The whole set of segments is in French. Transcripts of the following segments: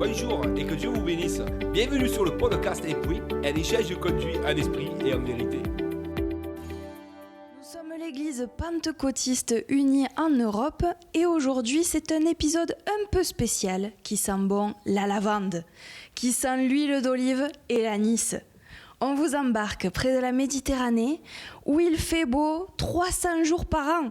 Bonjour et que Dieu vous bénisse. Bienvenue sur le podcast Esprit, un échange conduit en esprit et en vérité. Nous sommes l'église pentecôtiste unie en Europe et aujourd'hui c'est un épisode un peu spécial qui sent bon la lavande, qui sent l'huile d'olive et l'anis. On vous embarque près de la Méditerranée où il fait beau 300 jours par an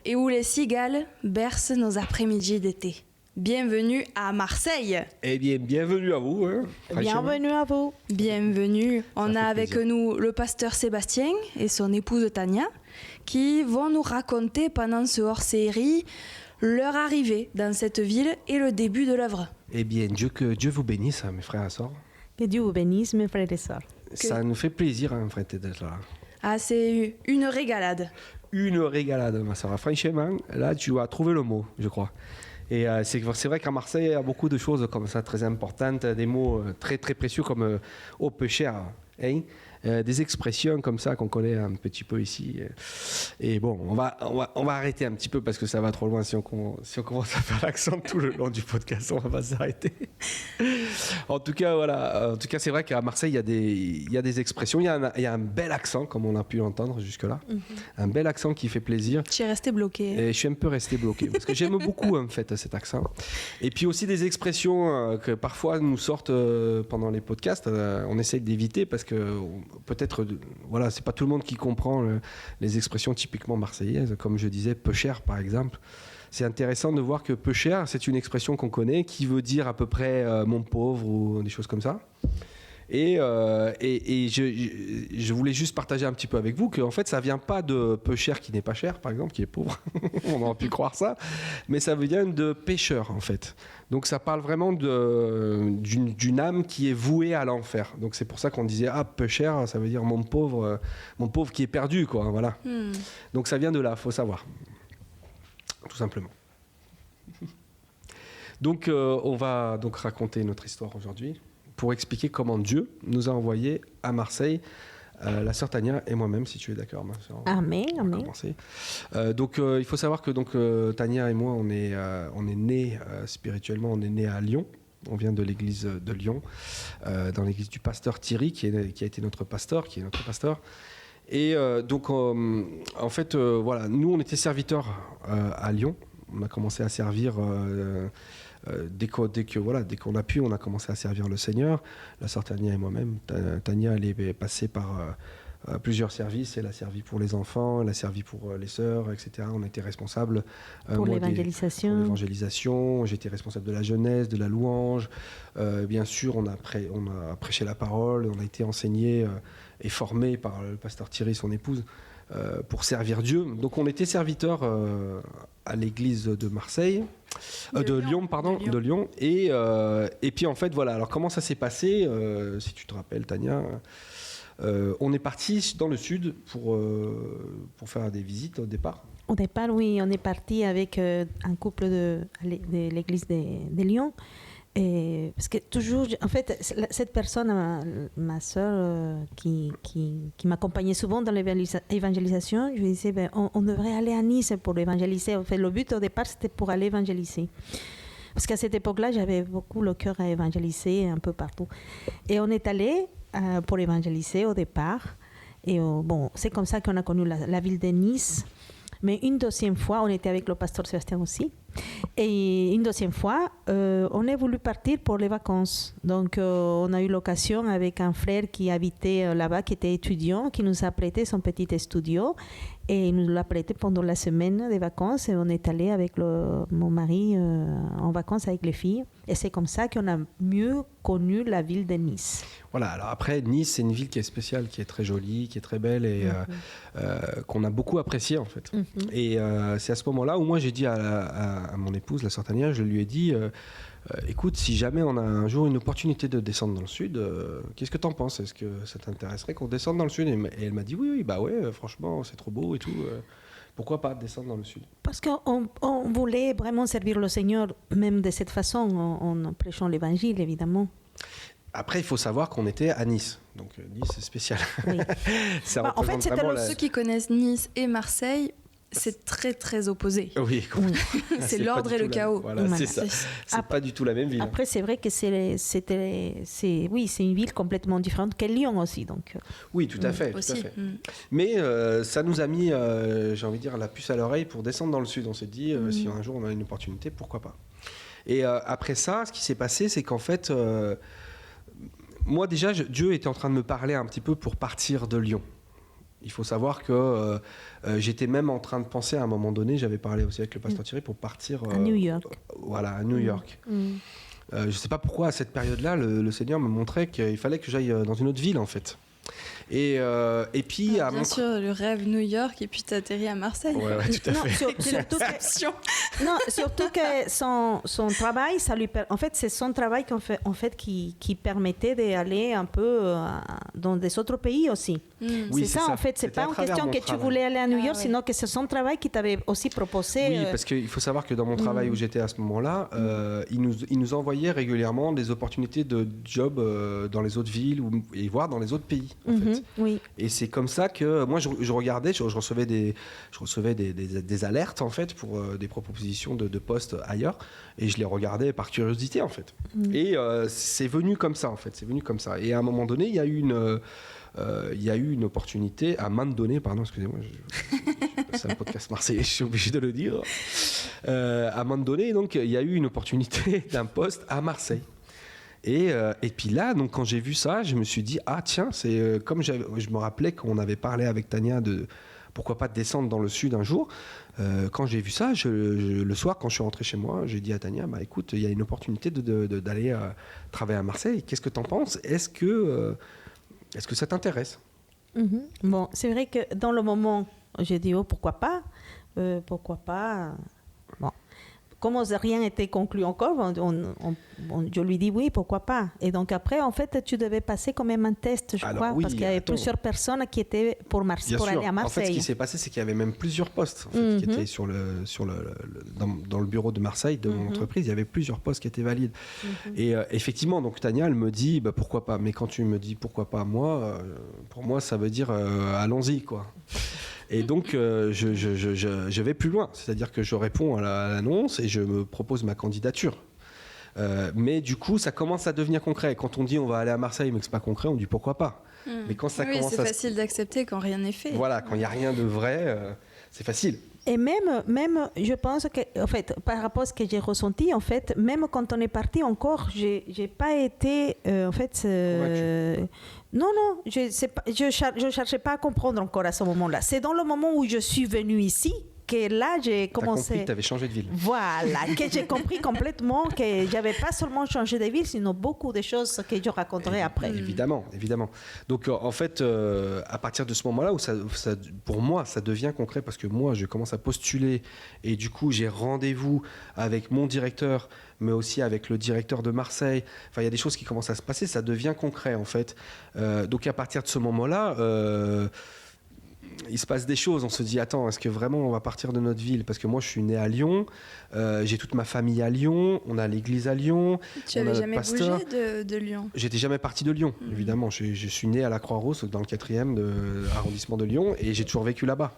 et où les cigales bercent nos après-midi d'été. Bienvenue à Marseille. Eh bien, bienvenue à vous. Bienvenue à vous. Bienvenue. On a avec plaisir. nous le pasteur Sébastien et son épouse Tania qui vont nous raconter pendant ce hors-série leur arrivée dans cette ville et le début de l'œuvre. Eh bien, que Dieu vous bénisse, mes frères et sœurs. Que Dieu vous bénisse, mes frères et sœurs. Ça nous fait plaisir, frère, d'être là. Ah, c'est une régalade. Une régalade, ma sœur. Franchement, là, tu as trouvé le mot, je crois. Et c'est vrai qu'à Marseille, il y a beaucoup de choses comme ça très importantes, des mots très très précieux comme au peu cher, hein, des expressions comme ça qu'on connaît un petit peu ici. Et bon, on va arrêter un petit peu parce que ça va trop loin. Si on commence à faire l'accent tout le long du podcast, on va pas s'arrêter. En tout cas, voilà. En tout cas, c'est vrai qu'à Marseille, il y a des expressions. Il y a un bel accent, comme on a pu l'entendre jusque-là. Mm-hmm. Un bel accent qui fait plaisir. Tu es resté bloqué. Et je suis un peu resté bloqué parce que j'aime beaucoup en fait cet accent. Et puis aussi des expressions que parfois nous sortent pendant les podcasts. On essaye d'éviter parce que peut-être, voilà, c'est pas tout le monde qui comprend les expressions typiquement marseillaises. Comme je disais, peu cher par exemple. C'est intéressant de voir que peu cher, c'est une expression qu'on connaît qui veut dire à peu près mon pauvre ou des choses comme ça. Et je voulais juste partager un petit peu avec vous qu'en fait ça vient pas de peu cher qui n'est pas cher par exemple, qui est pauvre, on aurait pu croire ça, mais ça vient de pécheur en fait. Donc ça parle vraiment d'une âme qui est vouée à l'enfer. Donc c'est pour ça qu'on disait peu cher, ça veut dire mon pauvre qui est perdu quoi, voilà. Donc ça vient de là, faut savoir, tout simplement. Donc on va donc raconter notre histoire aujourd'hui pour expliquer comment Dieu nous a envoyés à Marseille, la sœur Tania et moi-même, si tu es d'accord, ma sœur. Amen, amen. Commencer. Donc, il faut savoir que Tania et moi, on est nés spirituellement, on est nés à Lyon. On vient de l'église de Lyon, dans l'église du pasteur Thierry, qui a été notre pasteur, qui est notre pasteur. Et donc, en fait, voilà, nous, on était serviteurs à Lyon. On a commencé à servir. Dès qu'on a pu, on a commencé à servir le Seigneur. La sœur Tania et moi-même. Tania, elle est passée par plusieurs services. Elle a servi pour les enfants, elle a servi pour les sœurs, etc. On était responsables pour l'évangélisation. J'étais responsable de la jeunesse, de la louange. Bien sûr, on a prêché la parole. On a été enseigné et formé par le pasteur Thierry, son épouse, pour servir Dieu. Donc on était serviteurs à l'église de Marseille. De Lyon. Et puis en fait, voilà. Alors comment ça s'est passé, si tu te rappelles, Tania, on est parti dans le sud pour faire des visites au départ. Au départ, oui, on est parti avec un couple de l'église de Lyon. Et parce que toujours, en fait, cette personne, ma sœur, qui m'accompagnait souvent dans l'évangélisation, je lui disais, on devrait aller à Nice pour évangéliser. En fait, le but au départ, c'était pour aller évangéliser. Parce qu'à cette époque-là, j'avais beaucoup le cœur à évangéliser un peu partout. Et on est allé pour évangéliser au départ. Et c'est comme ça qu'on a connu la ville de Nice. Mais une deuxième fois, on était avec le pasteur Sébastien aussi. Et une deuxième fois, on a voulu partir pour les vacances. Donc, on a eu l'occasion avec un frère qui habitait là-bas, qui était étudiant, qui nous a prêté son petit studio. Et il nous l'a prêté pendant la semaine des vacances. Et on est allé avec mon mari en vacances avec les filles. Et c'est comme ça qu'on a mieux connu la ville de Nice. Voilà, alors après, Nice, c'est une ville qui est spéciale, qui est très jolie, qui est très belle et qu'on a beaucoup appréciée en fait. Et c'est à ce moment-là où moi j'ai dit à mon épouse, la sœur Tania, je lui ai dit écoute, si jamais on a un jour une opportunité de descendre dans le sud, qu'est-ce que t'en penses ? Est-ce que ça t'intéresserait qu'on descende dans le sud ? Et elle m'a dit oui, bah ouais, franchement, c'est trop beau et tout. Pourquoi pas descendre dans le sud ? Parce qu'on voulait vraiment servir le Seigneur, même de cette façon, en prêchant l'évangile, évidemment. Après, il faut savoir qu'on était à Nice. Donc, Nice, c'est spécial. Oui. En fait, c'est ceux qui connaissent Nice et Marseille, c'est très très opposé. Oui, C'est l'ordre et le chaos. Voilà, c'est ça. C'est pas du tout la même ville. Après, c'est vrai que c'est une ville complètement différente que Lyon aussi. Donc. Oui, tout à fait. Aussi. Tout à fait. Mais ça nous a mis, j'ai envie de dire, la puce à l'oreille pour descendre dans le sud. On s'est dit, si un jour on a une opportunité, pourquoi pas. Et après ça, ce qui s'est passé, c'est qu'en fait, moi déjà, Dieu était en train de me parler un petit peu pour partir de Lyon. Il faut savoir que j'étais même en train de penser à un moment donné, j'avais parlé aussi avec le pasteur Thierry pour partir à New York. Voilà, à New York. Je ne sais pas pourquoi à cette période-là, le Seigneur me montrait qu'il fallait que j'aille dans une autre ville en fait. Et puis bien sûr, le rêve New York et puis t'atterris à Marseille. Ouais, tout à fait. Surtout que son travail, ça lui en fait, c'est son travail qui permettait d'aller un peu dans des autres pays aussi. Oui, c'est ça, en fait, c'est pas une question que tu voulais aller à New York, sinon que c'est son travail qui t'avait aussi proposé. Oui, parce qu'il faut savoir que dans mon travail où j'étais à ce moment-là, il nous envoyait régulièrement des opportunités de job dans les autres villes et voire dans les autres pays. En fait. Oui. Et c'est comme ça que moi je regardais, je recevais des alertes en fait pour des propositions de postes ailleurs, et je les regardais par curiosité en fait. Et c'est venu comme ça en fait, c'est venu comme ça. Et à un moment donné, il y a eu une opportunité à un moment donné, pardon, excusez-moi, c'est un podcast marseillais, je suis obligé de le dire. À un moment donné, donc il y a eu une opportunité d'un poste à Marseille. Et puis là, donc, quand j'ai vu ça, je me suis dit, ah tiens, c'est comme je me rappelais qu'on avait parlé avec Tania de pourquoi pas descendre dans le sud un jour. Quand j'ai vu ça, le soir, quand je suis rentré chez moi, j'ai dit à Tania, bah, écoute, il y a une opportunité d'aller travailler à Marseille. Qu'est-ce que tu en penses ? Est-ce que ça t'intéresse ? Bon, c'est vrai que dans le moment, j'ai dit, oh, pourquoi pas ? Bon. Comme rien n'était conclu encore, je lui dis oui, pourquoi pas. Et donc après, en fait, tu devais passer quand même un test, je crois, parce qu'il y avait plusieurs personnes qui étaient pour aller à Marseille. En fait, ce qui s'est passé, c'est qu'il y avait même plusieurs postes en fait, qui étaient dans le bureau de Marseille, de mon entreprise. Il y avait plusieurs postes qui étaient valides. Et effectivement, donc Tania, elle me dit, bah, pourquoi pas. Mais quand tu me dis pourquoi pas moi, pour moi, ça veut dire allons-y, quoi. Et donc, je vais plus loin. C'est-à-dire que je réponds à l'annonce et je me propose ma candidature. Mais du coup, ça commence à devenir concret. Quand on dit on va aller à Marseille, mais que c'est pas concret, on dit pourquoi pas. Mais quand ça commence c'est facile d'accepter quand rien n'est fait. Voilà, quand il n'y a rien de vrai, c'est facile. Et même, je pense que, en fait, par rapport à ce que j'ai ressenti, en fait, même quand on est parti encore, j'ai pas été, en fait, non, je cherchais pas à comprendre encore à ce moment-là. C'est dans le moment où je suis venue ici que là, j'ai commencé... T'as compris que t'avais changé de ville. Voilà, que j'ai compris complètement que j'avais pas seulement changé de ville, sinon beaucoup de choses que je raconterai après. Évidemment. Donc, en fait, à partir de ce moment-là, où pour moi, ça devient concret, parce que moi, je commence à postuler, et du coup, j'ai rendez-vous avec mon directeur, mais aussi avec le directeur de Marseille. Enfin, il y a des choses qui commencent à se passer, ça devient concret, en fait. Donc, à partir de ce moment-là... il se passe des choses, on se dit attends, est-ce que vraiment on va partir de notre ville ? Parce que moi je suis né à Lyon, j'ai toute ma famille à Lyon, on a l'église à Lyon. Tu n'avais jamais bougé de Lyon ? J'étais jamais parti de Lyon, évidemment. Je suis né à la Croix-Rousse, dans le 4e arrondissement de Lyon, et j'ai toujours vécu là-bas.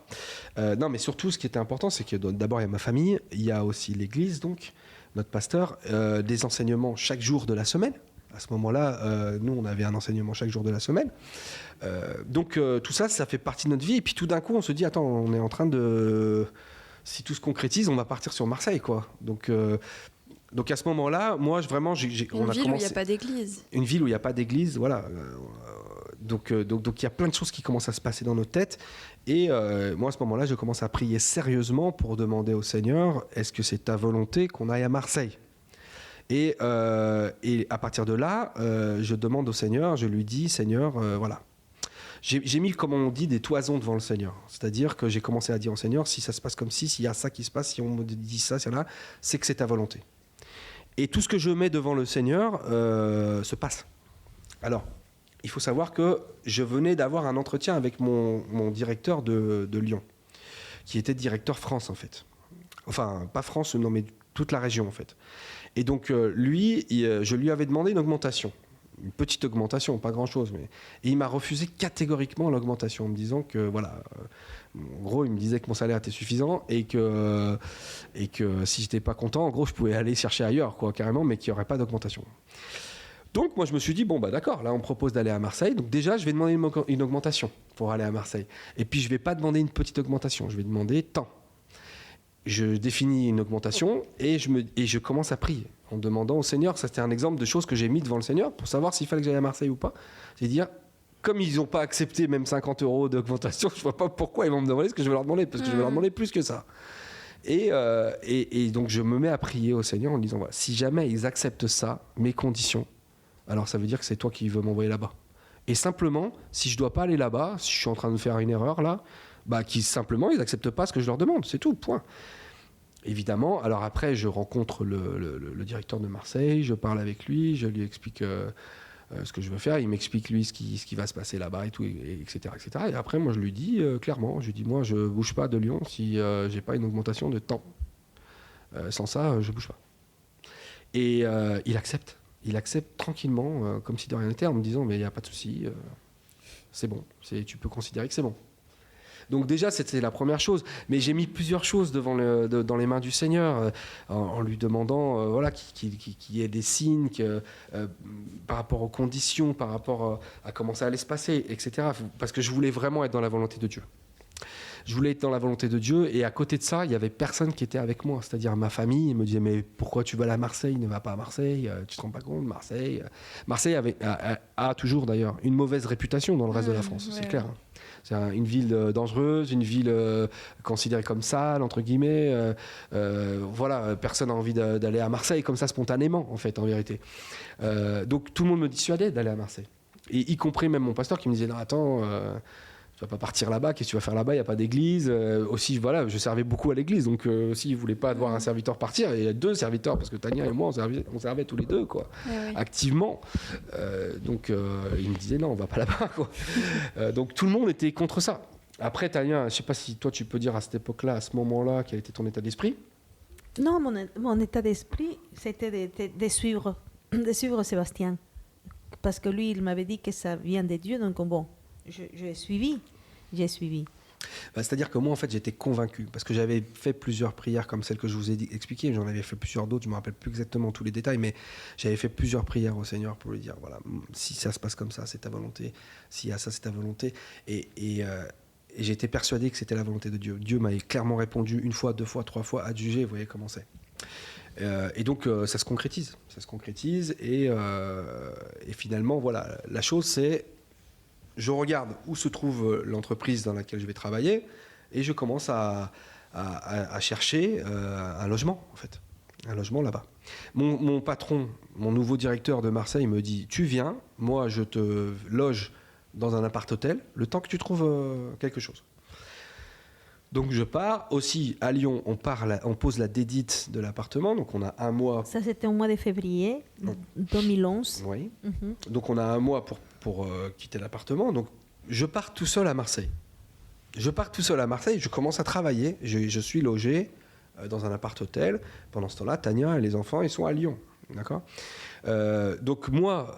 Non, mais surtout ce qui était important, c'est que d'abord il y a ma famille, il y a aussi l'église, donc notre pasteur, des enseignements chaque jour de la semaine. À ce moment-là, nous, on avait un enseignement chaque jour de la semaine. Donc, tout ça, ça fait partie de notre vie. Et puis, tout d'un coup, on se dit, attends, on est en train de... Si tout se concrétise, on va partir sur Marseille, quoi. Donc à ce moment-là, moi, vraiment, on a commencé... Une ville où il n'y a pas d'église. Une ville où il n'y a pas d'église, voilà. Donc, il y a plein de choses qui commencent à se passer dans nos têtes. Et moi, à ce moment-là, je commence à prier sérieusement pour demander au Seigneur, est-ce que c'est ta volonté qu'on aille à Marseille ? Et à partir de là, je demande au Seigneur, je lui dis, Seigneur, voilà. J'ai mis, comme on dit, des toisons devant le Seigneur. C'est-à-dire que j'ai commencé à dire au Seigneur, si ça se passe comme ci, s'il y a ça qui se passe, si on me dit ça, c'est que c'est ta volonté. Et tout ce que je mets devant le Seigneur se passe. Alors, il faut savoir que je venais d'avoir un entretien avec mon directeur de Lyon, qui était directeur France, en fait. Enfin, pas France, non, mais toute la région, en fait. Et donc, je lui avais demandé une augmentation. une petite augmentation, pas grand-chose. Et il m'a refusé catégoriquement l'augmentation en me disant que, voilà, en gros, il me disait que mon salaire était suffisant et que si j'étais pas content, en gros, je pouvais aller chercher ailleurs, quoi, carrément, mais qu'il n'y aurait pas d'augmentation. Donc, moi, je me suis dit, bon, bah d'accord, là, on me propose d'aller à Marseille. Donc, déjà, je vais demander une augmentation pour aller à Marseille. Et puis, je ne vais pas demander une petite augmentation, je vais demander tant. Je définis une augmentation et je commence à prier en demandant au Seigneur. Ça, c'était un exemple de choses que j'ai mis devant le Seigneur pour savoir s'il fallait que j'aille à Marseille ou pas. C'est dire, comme ils n'ont pas accepté même 50 € d'augmentation, je ne vois pas pourquoi ils vont me demander ce que je vais leur demander, parce que je vais leur demander plus que ça. Et donc, je me mets à prier au Seigneur en disant, voilà, si jamais ils acceptent ça, mes conditions, alors ça veut dire que c'est toi qui veux m'envoyer là-bas. Et simplement, si je ne dois pas aller là-bas, si je suis en train de faire une erreur là, simplement, ils n'acceptent pas ce que je leur demande, c'est tout, point. Évidemment, alors après, je rencontre le directeur de Marseille, je parle avec lui, je lui explique ce que je veux faire, il m'explique lui ce qui va se passer là-bas et tout, etc., etc. Et après, moi, je lui dis clairement, je lui dis, moi, je ne bouge pas de Lyon si je n'ai pas une augmentation de temps. Sans ça, je ne bouge pas. Et il accepte tranquillement, comme si de rien n'était, en me disant, mais il n'y a pas de souci, c'est bon, tu peux considérer que c'est bon. Donc déjà, c'était la première chose. Mais j'ai mis plusieurs choses dans les mains du Seigneur, en lui demandant voilà, qu'il y ait des signes par rapport aux conditions, par rapport à comment ça allait se passer, etc. Parce que je voulais vraiment être dans la volonté de Dieu. Je voulais être dans la volonté de Dieu, et à côté de ça, il n'y avait personne qui était avec moi, c'est-à-dire ma famille. Ils me disaient, mais pourquoi tu vas aller à Marseille? Ne va pas à Marseille, tu te rends pas compte, Marseille a toujours d'ailleurs une mauvaise réputation dans le reste de la France, c'est clair. C'est une ville dangereuse, une ville considérée comme sale, entre guillemets. Voilà, personne n'a envie d'aller à Marseille comme ça spontanément, en fait, en vérité. Donc tout le monde me dissuadait d'aller à Marseille. Et y compris même mon pasteur qui me disait, non, attends, tu vas pas partir là-bas, qu'est-ce que tu vas faire là-bas, il n'y a pas d'église. Aussi, voilà, je servais beaucoup à l'église, donc aussi, il ne voulait pas voir un serviteur partir. Et il y a 2 serviteurs, parce que Tania et moi, on servait tous les 2, quoi, activement. Donc, il me disait, non, on ne va pas là-bas, quoi. Donc, tout le monde était contre ça. Après, Tania, je ne sais pas si toi, tu peux dire à cette époque-là, à ce moment-là, quel était ton état d'esprit? Non, mon état d'esprit, c'était de suivre Sébastien. Parce que lui, il m'avait dit que ça vient de Dieu, donc bon... J'ai suivi. C'est-à-dire que moi, en fait, j'étais convaincu, parce que j'avais fait plusieurs prières comme celle que je vous ai expliquées, j'en avais fait plusieurs d'autres, je ne me rappelle plus exactement tous les détails, mais j'avais fait plusieurs prières au Seigneur pour lui dire, voilà, si ça se passe comme ça, c'est ta volonté, s'il y a ça, c'est ta volonté, et j'étais persuadé que c'était la volonté de Dieu. Dieu m'avait clairement répondu 1 fois, 2 fois, 3 fois, adjugé, vous voyez comment c'est. Et donc, ça se concrétise, et finalement, voilà, la chose, c'est... Je regarde où se trouve l'entreprise dans laquelle je vais travailler et je commence à chercher un logement, en fait. Un logement là-bas. Mon patron, mon nouveau directeur de Marseille me dit, tu viens, moi je te loge dans un appart-hôtel le temps que tu trouves quelque chose. Donc je pars. Aussi, à Lyon, on pose la dédite de l'appartement. Donc on a 1 mois. Ça, c'était au mois de février 2011. Oui. Donc on a 1 mois pour quitter l'appartement. Donc je pars tout seul à Marseille. Je commence à travailler. Je suis logé dans un appart-hôtel. Pendant ce temps-là, Tania et les enfants, ils sont à Lyon. D'accord ? Donc moi,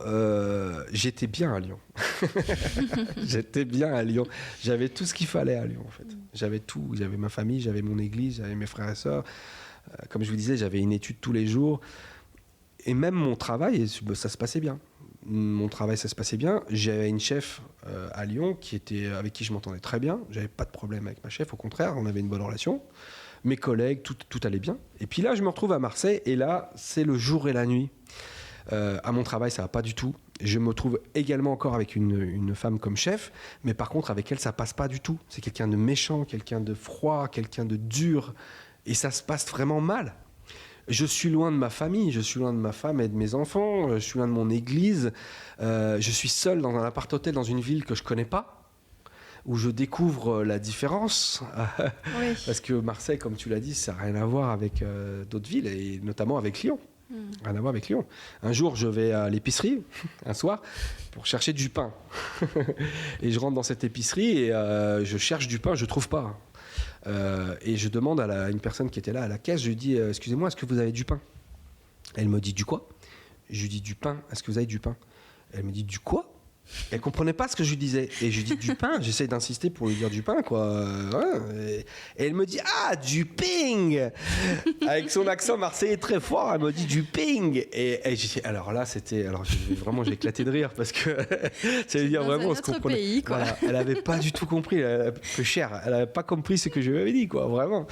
j'étais bien à Lyon. J'avais tout ce qu'il fallait à Lyon, en fait. J'avais tout. J'avais ma famille, j'avais mon église, j'avais mes frères et sœurs. Comme je vous disais, j'avais une étude tous les jours. Et même mon travail, ça se passait bien. J'avais une chef à Lyon avec qui je m'entendais très bien. J'avais pas de problème avec ma chef, au contraire, on avait une bonne relation. Mes collègues, tout allait bien. Et puis là, je me retrouve à Marseille, et là, c'est le jour et la nuit. À mon travail, ça va pas du tout. Je me trouve également encore avec une femme comme chef, mais par contre, avec elle, ça passe pas du tout. C'est quelqu'un de méchant, quelqu'un de froid, quelqu'un de dur, et ça se passe vraiment mal. Je suis loin de ma famille, je suis loin de ma femme et de mes enfants, je suis loin de mon église, je suis seul dans un appart-hôtel dans une ville que je connais pas, où je découvre la différence. Oui. Parce que Marseille, comme tu l'as dit, ça n'a rien à voir avec d'autres villes, et notamment avec Lyon. Rien à voir avec Lyon. Un jour, je vais à l'épicerie, un soir, pour chercher du pain. Et je rentre dans cette épicerie et je cherche du pain, je ne trouve pas. Et je demande à une personne qui était là à la caisse, je lui dis, excusez-moi, est-ce que vous avez du pain? Elle me dit, du quoi? Je lui dis, du pain, est-ce que vous avez du pain? Elle me dit du quoi? Elle comprenait pas ce que je lui disais. Et je lui dis du pain. J'essaye d'insister pour lui dire du pain, quoi. Ouais. Et elle me dit du ping. Avec son accent marseillais très fort, elle me dit du ping. Et j'ai dit, alors là, j'ai éclaté de rire parce que ça veut dire dans vraiment un ce autre qu'on comprenait. pays, quoi. Voilà, elle avait pas du tout compris. Elle avait pas compris ce que je lui avais dit, quoi. Vraiment.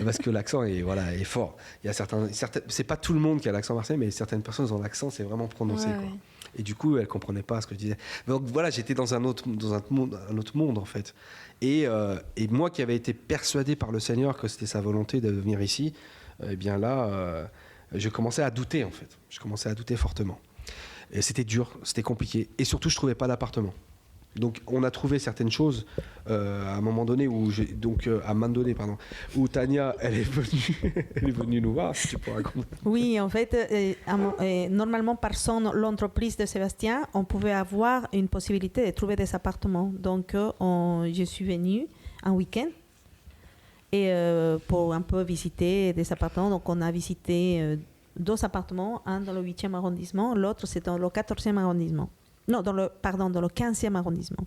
Parce que l'accent est fort. Il y a certains, c'est pas tout le monde qui a l'accent marseillais, mais certaines personnes ont l'accent, c'est vraiment prononcé, quoi. Et du coup, elle comprenait pas ce que je disais. Donc voilà, j'étais dans un autre monde en fait. Et moi qui avais été persuadé par le Seigneur que c'était sa volonté de venir ici, eh bien là, je commençais à douter en fait. Je commençais à douter fortement. Et c'était dur, c'était compliqué. Et surtout, je trouvais pas d'appartement. Donc on a trouvé certaines choses à un moment donné où où Tania elle est venue nous voir, si tu peux raconter. Oui, en fait, normalement par l'entreprise de Sébastien, on pouvait avoir une possibilité de trouver des appartements. Donc je suis venue un week-end et pour un peu visiter des appartements. Donc on a visité 2 appartements, un dans le 8e arrondissement, l'autre c'est dans le 14e arrondissement. Non, dans le 15e arrondissement.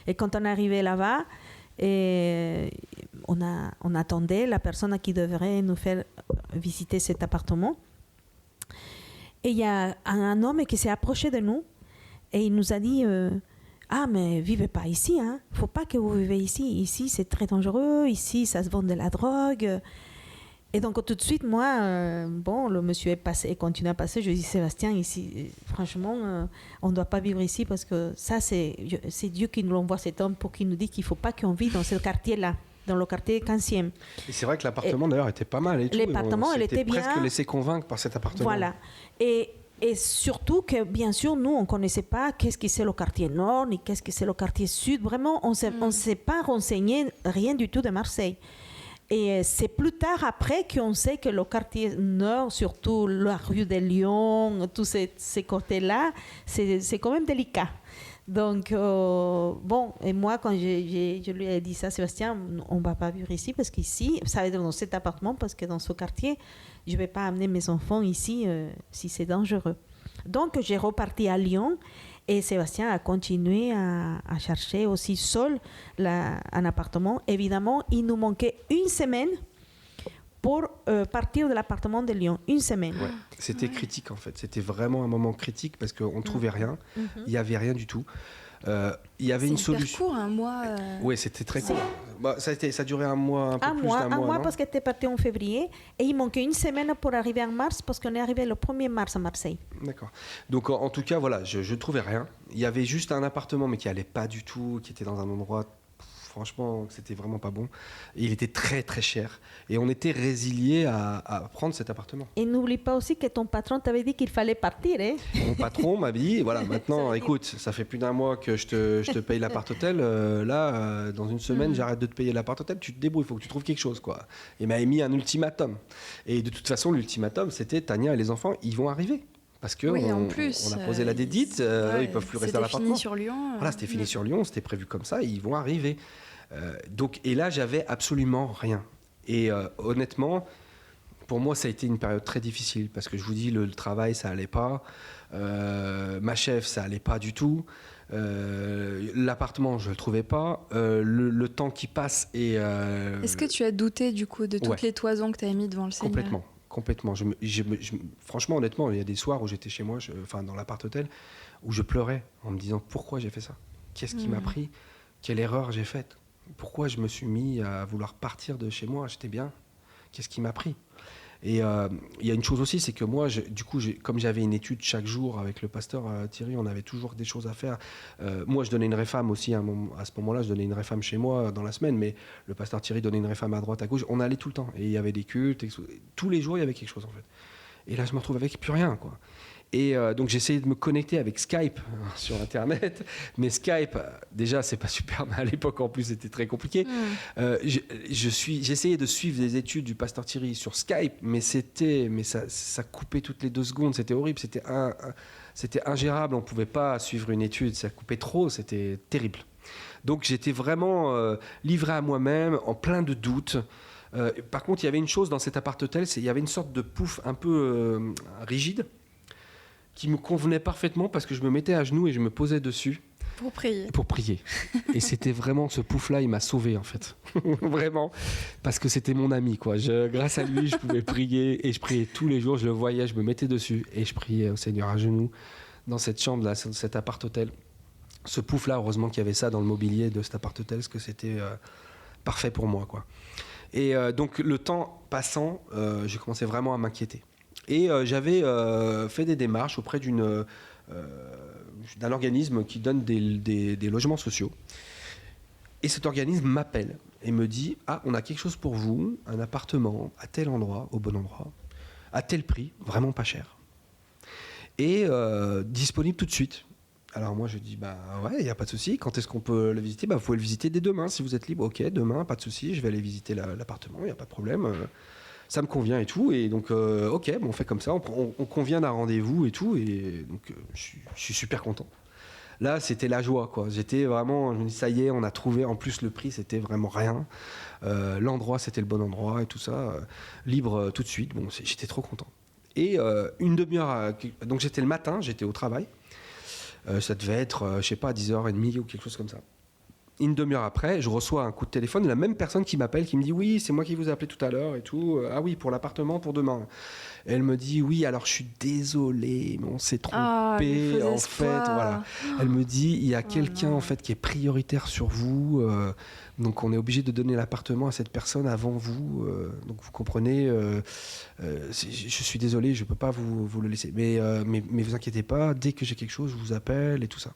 Et quand on est arrivé là-bas, on attendait la personne qui devrait nous faire visiter cet appartement. Et il y a un homme qui s'est approché de nous et il nous a dit mais vivez pas ici, hein. Faut pas que vous vivez ici. Ici, c'est très dangereux. Ici, ça se vend de la drogue. Et donc tout de suite, moi, le monsieur est passé et continue à passer. Je dis Sébastien, ici, franchement, on ne doit pas vivre ici parce que ça, c'est Dieu qui nous envoie cet homme pour qu'il nous dise qu'il ne faut pas qu'on vive dans ce quartier-là, dans le quartier 15e. Et c'est vrai que l'appartement d'ailleurs était pas mal. L'appartement, elle était bien. Presque laissé convaincre par cet appartement. Voilà. Et surtout que, bien sûr, nous, on ne connaissait pas qu'est-ce que c'est le quartier nord, ni qu'est-ce que c'est le quartier sud. Vraiment, on ne s'est pas renseigné rien du tout de Marseille. Et c'est plus tard, après, qu'on sait que le quartier nord, surtout la rue de Lyon, tous ces côtés-là, c'est quand même délicat. Donc, et moi, quand je lui ai dit ça, Sébastien, on ne va pas vivre ici, parce qu'ici, ça va être dans cet appartement, parce que dans ce quartier, je ne vais pas amener mes enfants ici si c'est dangereux. Donc, j'ai reparti à Lyon. Et Sébastien a continué à chercher aussi seul un appartement. Évidemment, il nous manquait une semaine pour partir de l'appartement de Lyon. Une semaine. Ouais. C'était critique en fait. C'était vraiment un moment critique parce qu'on ne trouvait rien. Il n'y avait rien du tout. Il y avait une solution. C'est hyper court, un mois. Oui, c'était très court. Ça a duré un mois, un peu plus d'un mois. Un mois parce que tu es parti en février et il manquait une semaine pour arriver en mars parce qu'on est arrivé le 1er mars à Marseille. D'accord. Donc en tout cas, voilà, je ne trouvais rien. Il y avait juste un appartement mais qui n'allait pas du tout, qui était dans un endroit... Franchement, c'était vraiment pas bon. Et il était très très cher. Et on était résiliés à prendre cet appartement. Et n'oublie pas aussi que ton patron t'avait dit qu'il fallait partir. Hein. Mon patron m'a dit, voilà, maintenant, écoute, ça fait plus d'un mois que je te paye l'appart-hôtel. Dans une semaine, j'arrête de te payer l'appart-hôtel. Tu te débrouilles, il faut que tu trouves quelque chose, quoi. Il m'a émis un ultimatum. Et de toute façon, l'ultimatum, c'était Tania et les enfants, ils vont arriver. Parce qu'on en plus, on a posé la dédite, ils ne peuvent plus rester à l'appartement. C'était fini sur Lyon. Voilà, c'était fini sur Lyon, c'était prévu comme ça, ils vont arriver. Et là, j'avais absolument rien. Et honnêtement, pour moi, ça a été une période très difficile parce que je vous dis, le travail, ça allait pas. Ma chef, ça allait pas du tout. L'appartement, je le trouvais pas. Le temps qui passe et... Est-ce que tu as douté du coup de toutes les toisons que tu as mis devant le Seigneur ? Complètement. Franchement, honnêtement, il y a des soirs où j'étais chez moi, dans l'appart-hôtel, où je pleurais en me disant pourquoi j'ai fait ça ? Qu'est-ce qui m'a pris ? Quelle erreur j'ai faite ? Pourquoi je me suis mis à vouloir partir de chez moi ? J'étais bien. Qu'est-ce qui m'a pris ? Et il y a une chose aussi, c'est que moi, comme j'avais une étude chaque jour avec le pasteur Thierry, on avait toujours des choses à faire. Moi, je donnais une réfam aussi. À ce moment-là, je donnais une réfam chez moi dans la semaine, mais le pasteur Thierry donnait une réfam à droite, à gauche. On allait tout le temps. Et il y avait des cultes. Tous les jours, il y avait quelque chose, en fait. Et là, je me retrouve avec plus rien, quoi. Et donc j'essayais de me connecter avec Skype sur Internet, mais Skype, déjà c'est pas super, mais à l'époque en plus c'était très compliqué. J'essayais de suivre des études du pasteur Thierry sur Skype, mais ça coupait toutes les 2 secondes, c'était horrible, c'était ingérable, on pouvait pas suivre une étude, ça coupait trop, c'était terrible. Donc j'étais vraiment livré à moi-même, en plein de doutes. Par contre, il y avait une chose dans cet appart-hôtel, il y avait une sorte de pouf un peu rigide. qui me convenait parfaitement parce que je me mettais à genoux et je me posais dessus. Pour prier. Et c'était vraiment, ce pouf-là, il m'a sauvé en fait. Vraiment. Parce que c'était mon ami, quoi. Grâce à lui, je pouvais prier et je priais tous les jours. Je le voyais, je me mettais dessus et je priais au Seigneur à genoux dans cette chambre-là, cet appart-hôtel. Ce pouf-là, heureusement qu'il y avait ça dans le mobilier de cet appart-hôtel parce que c'était parfait pour moi, quoi. Et donc, le temps passant, j'ai commencé vraiment à m'inquiéter. Et j'avais fait des démarches auprès d'un organisme qui donne des logements sociaux. Et cet organisme m'appelle et me dit « Ah, on a quelque chose pour vous, un appartement à tel endroit, au bon endroit, à tel prix, vraiment pas cher. Et disponible tout de suite. » Alors moi je dis « Bah ouais, il n'y a pas de souci. Quand est-ce qu'on peut le visiter ? Bah, vous pouvez le visiter dès demain si vous êtes libre. Ok, demain, pas de souci, je vais aller visiter l'appartement, il n'y a pas de problème. Ça me convient et tout. Et donc, ok, bon, on fait comme ça, on convient d'un rendez-vous et tout. Et donc, je suis super content. Là, c'était la joie, quoi. J'étais vraiment, je me dis, ça y est, on a trouvé. En plus, le prix, c'était vraiment rien. L'endroit, c'était le bon endroit et tout ça. Libre tout de suite. Bon, j'étais trop content. Et une demi-heure, donc j'étais le matin, j'étais au travail. Ça devait être, je sais pas, 10h30 ou quelque chose comme ça. Une demi-heure après, je reçois un coup de téléphone de la même personne qui m'appelle, qui me dit « Oui, c'est moi qui vous ai appelé tout à l'heure et tout. Ah oui, pour l'appartement, pour demain. » Et elle me dit « Oui, alors je suis désolée, mais on s'est trompé. En fait, voilà. » Elle me dit « Il y a quelqu'un en fait qui est prioritaire sur vous. Donc on est obligé de donner l'appartement à cette personne avant vous. Donc vous comprenez, je suis désolé, je ne peux pas vous le laisser. Mais vous inquiétez pas, dès que j'ai quelque chose, je vous appelle et tout ça. »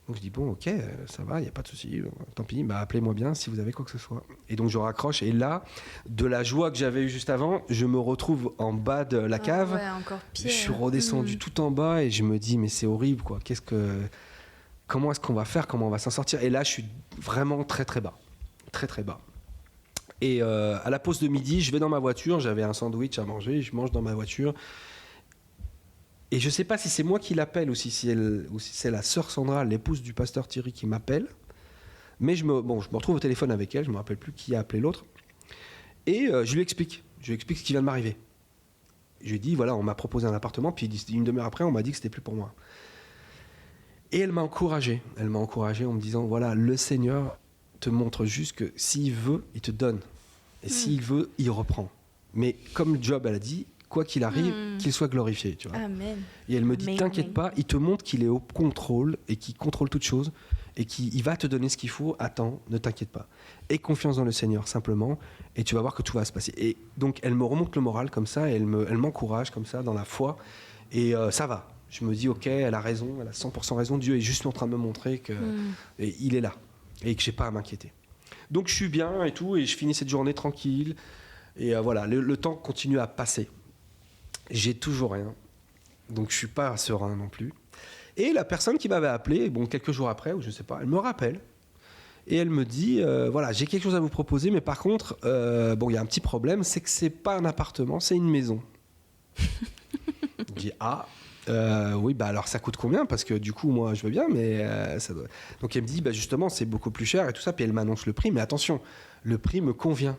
Donc je dis bon, ok, ça va, il n'y a pas de souci, tant pis, bah, appelez-moi bien si vous avez quoi que ce soit. Et donc je raccroche, et là, de la joie que j'avais eue juste avant, je me retrouve en bas de la cave. Ouais, encore pire. Je suis redescendu tout en bas et je me dis mais c'est horrible, quoi. Comment est-ce qu'on va faire, comment on va s'en sortir ? Et là, je suis vraiment très très bas, très très bas. Et à la pause de midi, je vais dans ma voiture, j'avais un sandwich à manger, je mange dans ma voiture. Et je ne sais pas si c'est moi qui l'appelle ou si c'est la sœur Sandra, l'épouse du pasteur Thierry, qui m'appelle. Mais je me retrouve au téléphone avec elle, je ne me rappelle plus qui a appelé l'autre. Et je lui explique ce qui vient de m'arriver. Je lui dis, voilà, on m'a proposé un appartement, puis une demi-heure après, on m'a dit que ce n'était plus pour moi. Et elle m'a encouragé en me disant, voilà, le Seigneur te montre juste que s'il veut, il te donne. Et s'il veut, il reprend. Mais comme Job, elle a dit, quoi qu'il arrive, qu'il soit glorifié. Tu vois. Amen. Et elle me dit, t'inquiète pas, il te montre qu'il est au contrôle et qu'il contrôle toutes choses et qu'il va te donner ce qu'il faut. Attends, ne t'inquiète pas. Aie confiance dans le Seigneur simplement et tu vas voir que tout va se passer. Et donc elle me remonte le moral comme ça, et elle m'encourage comme ça dans la foi et ça va. Je me dis, ok, elle a raison, elle a 100% raison. Dieu est juste en train de me montrer qu'il est là et que j'ai pas à m'inquiéter. Donc je suis bien et tout, et je finis cette journée tranquille. Et voilà, le temps continue à passer. J'ai toujours rien, donc je suis pas serein non plus. Et la personne qui m'avait appelé, bon, quelques jours après, ou je sais pas, elle me rappelle et elle me dit voilà, j'ai quelque chose à vous proposer, mais par contre, bon, il y a un petit problème, c'est que c'est pas un appartement, c'est une maison. Je dis oui, bah alors ça coûte combien ? Parce que du coup, moi, je veux bien, mais ça doit... Donc elle me dit, bah justement, c'est beaucoup plus cher et tout ça. Puis elle m'annonce le prix, mais attention, le prix me convient.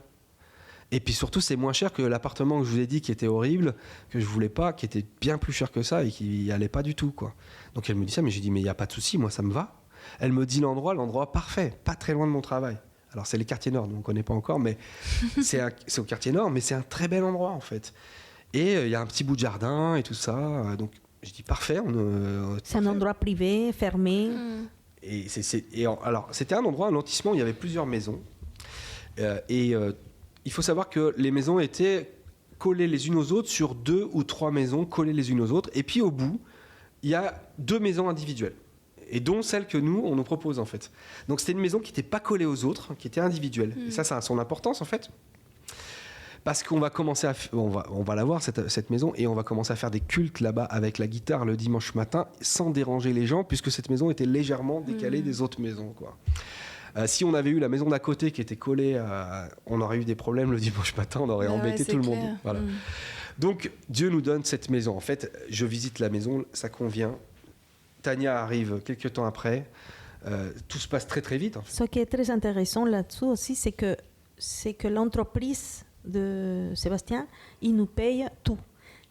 Et puis surtout, c'est moins cher que l'appartement que je vous ai dit qui était horrible, que je voulais pas, qui était bien plus cher que ça et qui n'y allait pas du tout, quoi. Donc elle me dit ça, mais j'ai dit, mais il n'y a pas de souci, moi ça me va. Elle me dit l'endroit parfait, pas très loin de mon travail. Alors c'est les quartiers nord, on ne connaît pas encore, mais c'est au quartier nord, mais c'est un très bel endroit en fait. Et il y a un petit bout de jardin et tout ça, donc je dis parfait. C'est un endroit privé, fermé. Alors c'était un endroit, un lotissement où il y avait plusieurs maisons. Il faut savoir que les maisons étaient collées les unes aux autres sur 2 ou 3 maisons collées les unes aux autres. Et puis au bout, il y a 2 maisons individuelles. Et dont celle que on nous propose en fait. Donc c'était une maison qui n'était pas collée aux autres, qui était individuelle. Et ça a son importance en fait. Parce qu'on va commencer on va la voir cette maison, et on va commencer à faire des cultes là-bas avec la guitare le dimanche matin, sans déranger les gens, puisque cette maison était légèrement décalée des autres maisons, quoi. Si on avait eu la maison d'à côté qui était collée, on aurait eu des problèmes le dimanche matin, on aurait embêté tout le monde. Voilà. Donc Dieu nous donne cette maison. En fait, je visite la maison, ça convient. Tania arrive quelques temps après. Tout se passe très très vite. En fait. Ce qui est très intéressant là-dessous aussi, c'est que l'entreprise de Sébastien, il nous paye tout.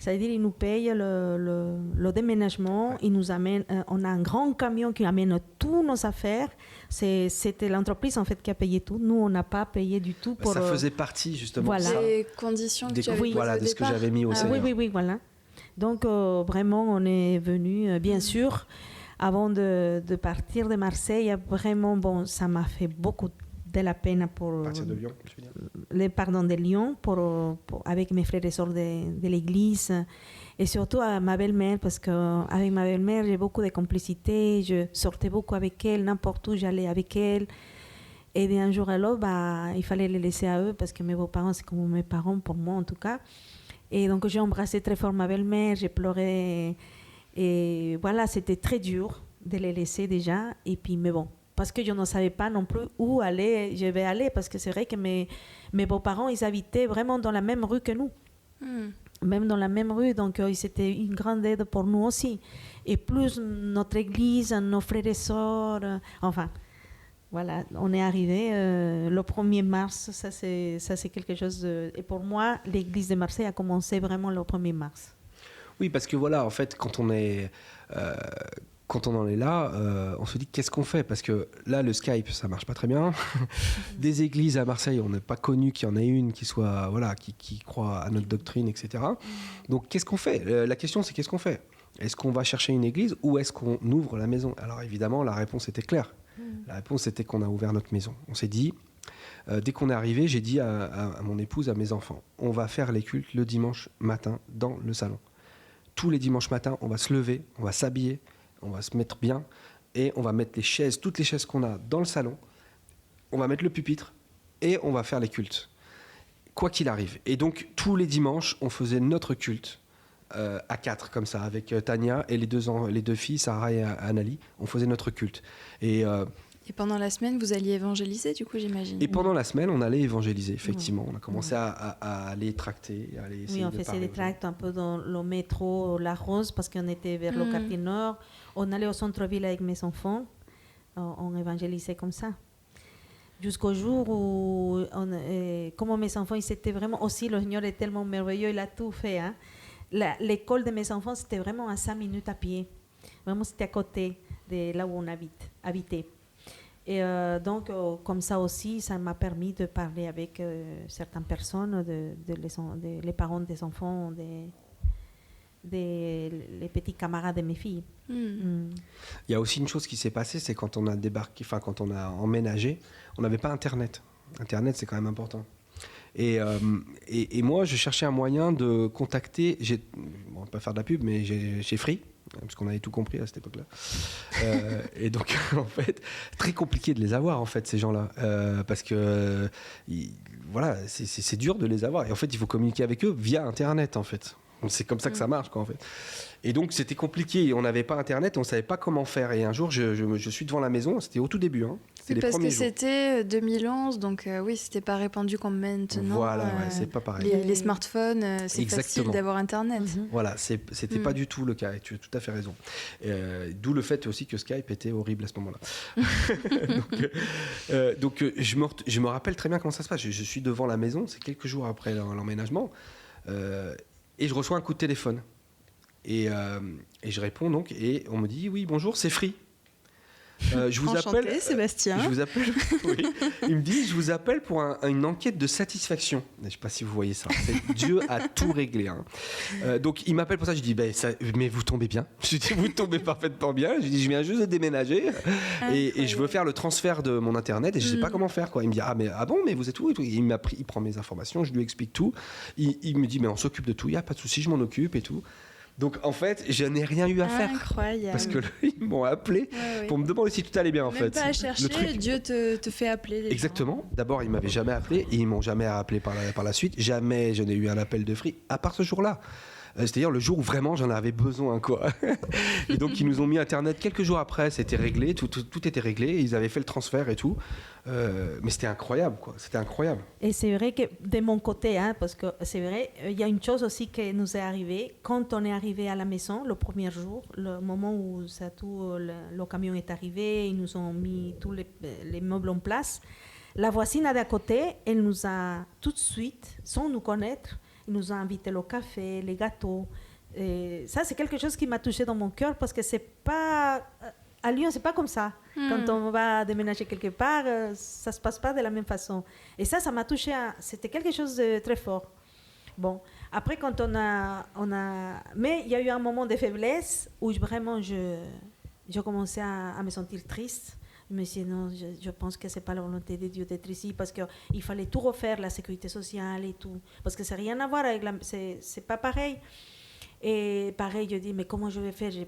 C'est-à-dire, ils nous payent le déménagement, ils nous amènent, on a un grand camion qui amène toutes nos affaires. C'était l'entreprise en fait qui a payé tout. Nous, on n'a pas payé du tout. Ça faisait partie justement des conditions que tu avais posées de ce que j'avais mis au Seigneur. Oui, voilà. Donc, vraiment, on est venu, bien sûr, avant de partir de Marseille, vraiment, bon, ça m'a fait beaucoup de la peine pour... Partir de Lyon, je veux dire. De Lyon, avec mes frères et sœurs de l'église, et surtout à ma belle-mère, parce qu'avec ma belle-mère, j'ai beaucoup de complicité, je sortais beaucoup avec elle, n'importe où, j'allais avec elle. Et d'un jour à l'autre, il fallait les laisser à eux, parce que mes beaux-parents, c'est comme mes parents, pour moi en tout cas. Et donc, j'ai embrassé très fort ma belle-mère, j'ai pleuré. Et voilà, c'était très dur de les laisser déjà. Et puis, mais bon, parce que je ne savais pas non plus où je vais aller. Parce que c'est vrai que mes beaux-parents, ils habitaient vraiment dans la même rue que nous. Même dans la même rue. Donc, c'était une grande aide pour nous aussi. Et plus notre église, nos frères et sœurs. Enfin, voilà, on est arrivé le 1er mars. Ça, c'est quelque chose Et pour moi, l'église de Marseille a commencé vraiment le 1er mars. Oui, parce que voilà, en fait, quand on en est là, on se dit qu'est-ce qu'on fait ? Parce que là, le Skype, ça marche pas très bien. Des églises à Marseille, on n'est pas connu qu'il y en ait une qui soit, voilà, qui croit à notre doctrine, etc. Donc, qu'est-ce qu'on fait ? La question, c'est qu'est-ce qu'on fait ? Est-ce qu'on va chercher une église ou est-ce qu'on ouvre la maison ? Alors, évidemment, la réponse était claire. La réponse était qu'on a ouvert notre maison. On s'est dit, dès qu'on est arrivé, j'ai dit à mon épouse, à mes enfants, on va faire les cultes le dimanche matin dans le salon. Tous les dimanches matins, on va se lever, on va s'habiller, on va se mettre bien et on va mettre les chaises, toutes les chaises qu'on a dans le salon. On va mettre le pupitre et on va faire les cultes, quoi qu'il arrive. Et donc, tous les dimanches, on faisait notre culte à 4, comme ça, avec Tania et les deux filles, Sarah et Anali. On faisait notre culte. Et pendant la semaine, vous alliez évangéliser, du coup, j'imagine. Et pendant la semaine, on allait évangéliser, effectivement. On a commencé à aller tracter, à aller essayer on faisait des tracts un peu dans le métro La Rose, parce qu'on était vers le quartier nord. On allait au centre-ville avec mes enfants. On évangélisait comme ça. Jusqu'au jour où, comme mes enfants, ils étaient vraiment aussi, le Seigneur est tellement merveilleux, il a tout fait. Hein. L'école de mes enfants, c'était vraiment à 5 minutes à pied. Vraiment, c'était à côté de là où on habitait. Et donc, comme ça aussi, ça m'a permis de parler avec certaines personnes, les parents des enfants, les petits camarades de mes filles. Il y a aussi une chose qui s'est passée, c'est quand on a débarqué, enfin quand on a emménagé, on n'avait pas Internet. Internet, c'est quand même important. Et moi, je cherchais un moyen de contacter, on va pas faire de la pub, mais chez Free, parce qu'on avait tout compris à cette époque-là. Et donc, en fait, très compliqué de les avoir, en fait, ces gens-là. Parce que, voilà, c'est dur de les avoir. Et en fait, il faut communiquer avec eux via Internet, en fait. C'est comme ça que ça marche, quoi, en fait. Et donc, c'était compliqué. On n'avait pas Internet, on ne savait pas comment faire. Et un jour, je suis devant la maison, c'était au tout début, hein. Oui, parce que c'était 2011, donc oui, c'était pas répandu comme maintenant. Voilà, c'est pas pareil. Les smartphones, c'est facile d'avoir Internet. Voilà, c'était pas du tout le cas, et tu as tout à fait raison. D'où le fait aussi que Skype était horrible à ce moment-là. donc je me rappelle très bien comment ça se passe. Je suis devant la maison, c'est quelques jours après l'emménagement, et je reçois un coup de téléphone. Et je réponds donc, et on me dit « Oui, bonjour, c'est Free ». Je vous appelle, Sébastien. Je vous appelle, oui. Il me dit, je vous appelle pour une enquête de satisfaction. Je ne sais pas si vous voyez ça. Dieu a tout réglé. Hein. Donc il m'appelle pour ça. Je dis, mais vous tombez bien. Je dis, vous tombez parfaitement bien. Je dis, je viens juste de déménager et je veux faire le transfert de mon internet et je ne sais pas comment faire. Quoi. Il me dit, ah bon, mais vous êtes où et tout. Il prend mes informations, je lui explique tout. Il me dit, mais on s'occupe de tout. Il n'y a pas de souci, je m'en occupe et tout. Donc en fait, je n'ai rien eu à faire. Incroyable. Parce que ils m'ont appelé pour me demander si tout allait bien en fait. Même pas à chercher, Dieu te fait appeler. Exactement. D'abord, ils m'avaient jamais appelé et ils m'ont jamais appelé par la suite. Jamais je n'ai eu un appel de Free à part ce jour-là. C'est-à-dire le jour où vraiment j'en avais besoin, quoi. Et donc ils nous ont mis Internet quelques jours après, c'était réglé, tout était réglé, ils avaient fait le transfert et tout. Mais c'était incroyable, quoi. C'était incroyable. Et c'est vrai que de mon côté, hein, parce que c'est vrai, il y a une chose aussi qui nous est arrivée. Quand on est arrivé à la maison, le premier jour, le moment où le camion est arrivé, ils nous ont mis tous les meubles en place. La voisine d'à côté, elle nous a tout de suite, sans nous connaître, Ils nous ont invités au café, les gâteaux. Et ça, c'est quelque chose qui m'a touchée dans mon cœur parce que c'est pas... À Lyon, c'est pas comme ça. Quand on va déménager quelque part, ça se passe pas de la même façon. Et ça m'a touchée. C'était quelque chose de très fort. Bon, après, quand on a... Mais il y a eu un moment de faiblesse où vraiment, je commençais à me sentir triste. Je me suis dit, non, je pense que ce n'est pas la volonté de Dieu d'être ici parce qu'il fallait tout refaire, la sécurité sociale et tout. Parce que ça n'a rien à voir avec c'est pas pareil. Et pareil, je dis, mais comment je vais faire? Je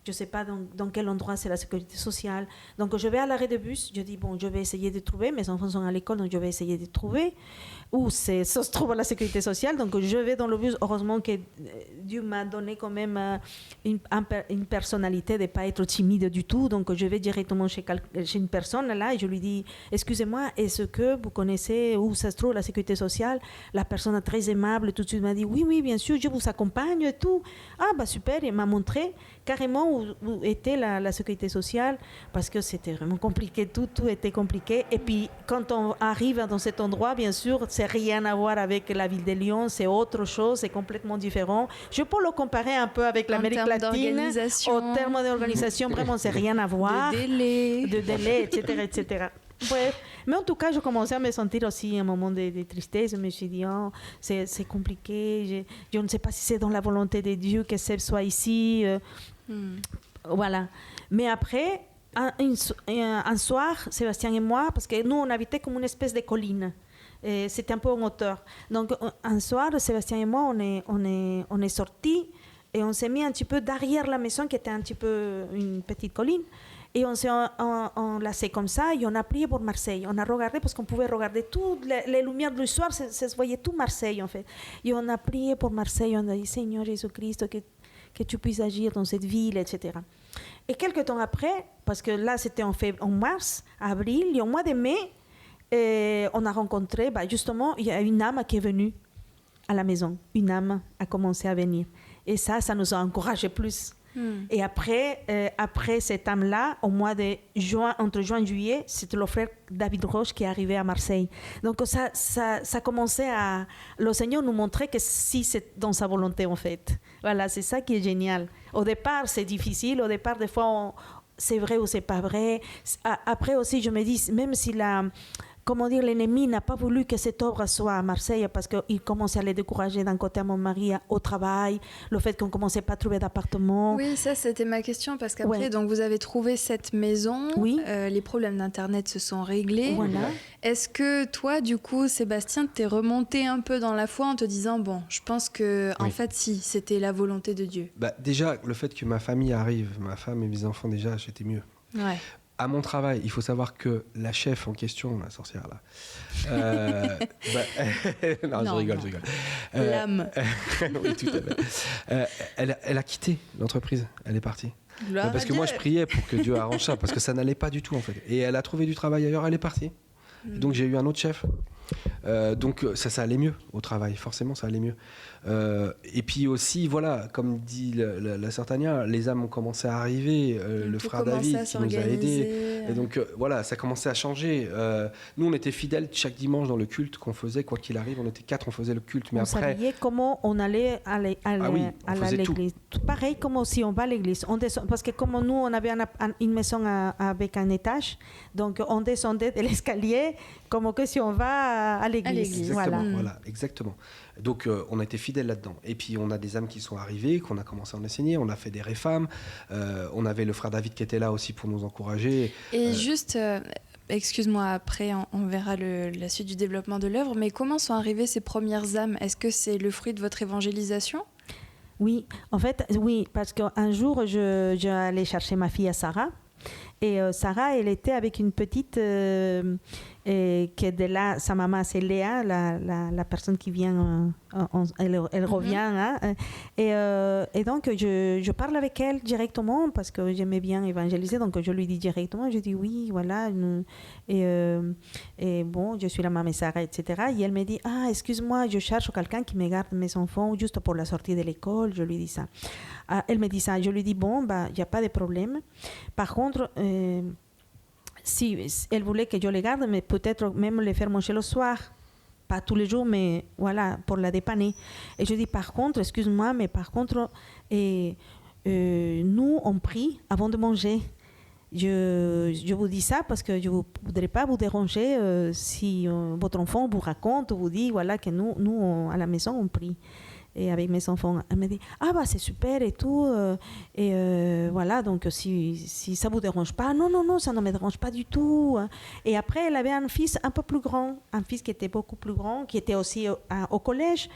ne sais pas dans quel endroit c'est la sécurité sociale. Donc, je vais à l'arrêt de bus. Je dis, bon, je vais essayer de trouver. Mes enfants sont à l'école, donc je vais essayer de trouver où ça se trouve à la sécurité sociale. Donc, je vais dans le bus. Heureusement que Dieu m'a donné quand même une personnalité de ne pas être timide du tout. Donc, je vais directement chez une personne là et je lui dis, excusez-moi, est-ce que vous connaissez où ça se trouve la sécurité sociale? La personne très aimable tout de suite m'a dit, oui, bien sûr, je vous accompagne et tout. Ah, bah super, il m'a montré carrément où était la sécurité sociale parce que c'était vraiment compliqué, tout était compliqué. Et puis, quand on arrive dans cet endroit, bien sûr, c'est rien à voir avec la ville de Lyon, c'est autre chose, c'est complètement différent. Je peux le comparer un peu avec l'Amérique latine. En termes d'organisation, vraiment, c'est rien à voir. De délai, etc. Bref, mais en tout cas, je commençais à me sentir aussi un moment de tristesse. Je me suis dit, oh, c'est compliqué. Je ne sais pas si c'est dans la volonté de Dieu que Seb soit ici. Voilà. Mais après, un soir, Sébastien et moi, parce que nous, on habitait comme une espèce de colline. C'était un peu en hauteur. Donc, un soir, Sébastien et moi, on est sortis et on s'est mis un petit peu derrière la maison, qui était un petit peu une petite colline. Et on s'est enlacé comme ça et on a prié pour Marseille. On a regardé parce qu'on pouvait regarder toutes les lumières du soir, ça se voyait tout Marseille en fait. Et on a prié pour Marseille, on a dit Seigneur Jésus-Christ, que tu puisses agir dans cette ville, etc. Et quelques temps après, parce que là c'était en mars, avril, et au mois de mai, on a rencontré, justement, il y a une âme qui est venue à la maison. Une âme a commencé à venir. Et ça nous a encouragés plus. Et après cette âme-là, au mois de juin, entre juin et juillet, c'était le frère David Roche qui est arrivé à Marseille. Donc ça commençait à... Le Seigneur nous montrait que si c'est dans sa volonté, en fait. Voilà, c'est ça qui est génial. Au départ, c'est difficile. Au départ, des fois, c'est vrai ou c'est pas vrai. Après aussi, je me dis, même si l'ennemi n'a pas voulu que cette œuvre soit à Marseille parce qu'il commençait à les décourager d'un côté à mon mari au travail, le fait qu'on ne commençait pas à trouver d'appartement. Oui, ça c'était ma question parce qu'après, donc, vous avez trouvé cette maison, les problèmes d'Internet se sont réglés. Voilà. Est-ce que toi, du coup, Sébastien, t'es remonté un peu dans la foi en te disant, bon, je pense que en fait, si, c'était la volonté de Dieu? Déjà, le fait que ma famille arrive, ma femme et mes enfants, déjà, j'étais mieux. Ouais. À mon travail, il faut savoir que la chef en question, la sorcière là, non, je rigole. L'âme. Oui, tout à fait. Elle a quitté l'entreprise, elle est partie. Parce que moi, je priais pour que Dieu arrange ça, parce que ça n'allait pas du tout en fait. Et elle a trouvé du travail ailleurs, elle est partie. Donc j'ai eu un autre chef. Donc ça allait mieux au travail, forcément ça allait mieux. Et puis aussi, voilà, comme dit la sœur Tania, les âmes ont commencé à arriver, le frère David qui nous a aidés. Et donc voilà, ça commençait à changer. Nous on était fidèles chaque dimanche dans le culte qu'on faisait, quoi qu'il arrive, on était 4, on faisait le culte. Mais on savait comment on allait à l'église. Tout pareil comme si on va à l'église. Parce que comme nous on avait une maison avec un étage, donc on descendait de l'escalier comme que si on va à l'église. Voilà, exactement. Donc on a été fidèles là-dedans. Et puis on a des âmes qui sont arrivées, qu'on a commencé à en enseigner, on a fait des réfams, on avait le frère David qui était là aussi pour nous encourager. Et juste, excuse-moi, après on verra la suite du développement de l'œuvre, mais comment sont arrivées ces premières âmes? Est-ce que c'est le fruit de votre évangélisation? Oui, en fait, oui, parce qu'un jour, j'allais chercher ma fille à Sarah. Et Sarah, elle était avec une petite qui est de là, sa maman c'est Léa, la personne qui vient, elle revient. Hein, et donc je parle avec elle directement parce que j'aimais bien évangéliser, donc je lui dis directement, je dis oui, voilà, et bon, je suis la maman Sarah, etc. Et elle me dit, excuse-moi, je cherche quelqu'un qui me garde mes enfants juste pour la sortie de l'école, je lui dis ça. Elle me dit ça, je lui dis bon, il n'y a pas de problème. Par contre, si elle voulait que je les garde, mais peut-être même les faire manger le soir. pas tous les jours, mais voilà, pour la dépanner. Et je dis, par contre, excuse-moi, mais par contre, nous, on prie avant de manger. Je vous dis ça parce que je ne voudrais pas vous déranger si votre enfant vous raconte ou vous dit voilà, que nous à la maison, on prie. Et avec mes enfants, elle me dit ah bah c'est super et tout. Voilà, donc si ça ne vous dérange pas, non, ça ne me dérange pas du tout. Et après, elle avait un fils un peu plus grand, un fils qui était beaucoup plus grand, qui était aussi au collège.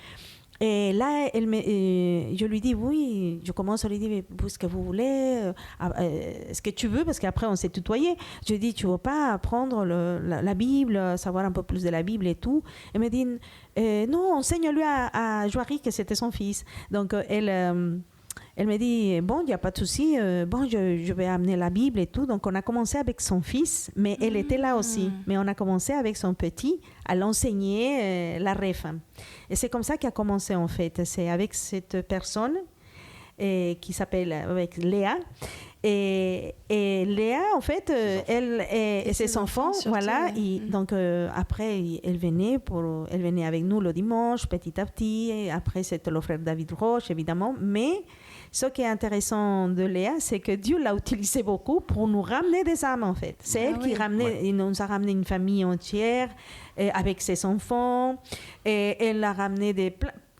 Et là, je lui dis, oui, je commence à lui dire, ce que vous voulez, ce que tu veux, parce qu'après, on s'est tutoyé. Je lui dis, tu ne veux pas apprendre la Bible, savoir un peu plus de la Bible et tout. Elle me dit, non, enseigne-lui à Joari, que c'était son fils. Donc, elle me dit, bon, il n'y a pas de souci, bon, je vais amener la Bible et tout. Donc, on a commencé avec son fils, mais elle était là aussi. Mais on a commencé avec son petit à l'enseigner la ref. Et c'est comme ça qu'a commencé, en fait. C'est avec cette personne qui s'appelle avec Léa. Et Léa, en fait, elle et ses enfants, voilà. Donc, après, elle venait avec nous le dimanche, petit à petit. Et après, c'était le frère David Roche, évidemment. Mais ce qui est intéressant de Léa, c'est que Dieu l'a utilisé beaucoup pour nous ramener des âmes, en fait. C'est elle qui il nous a ramené une famille entière avec ses enfants. Et elle a ramené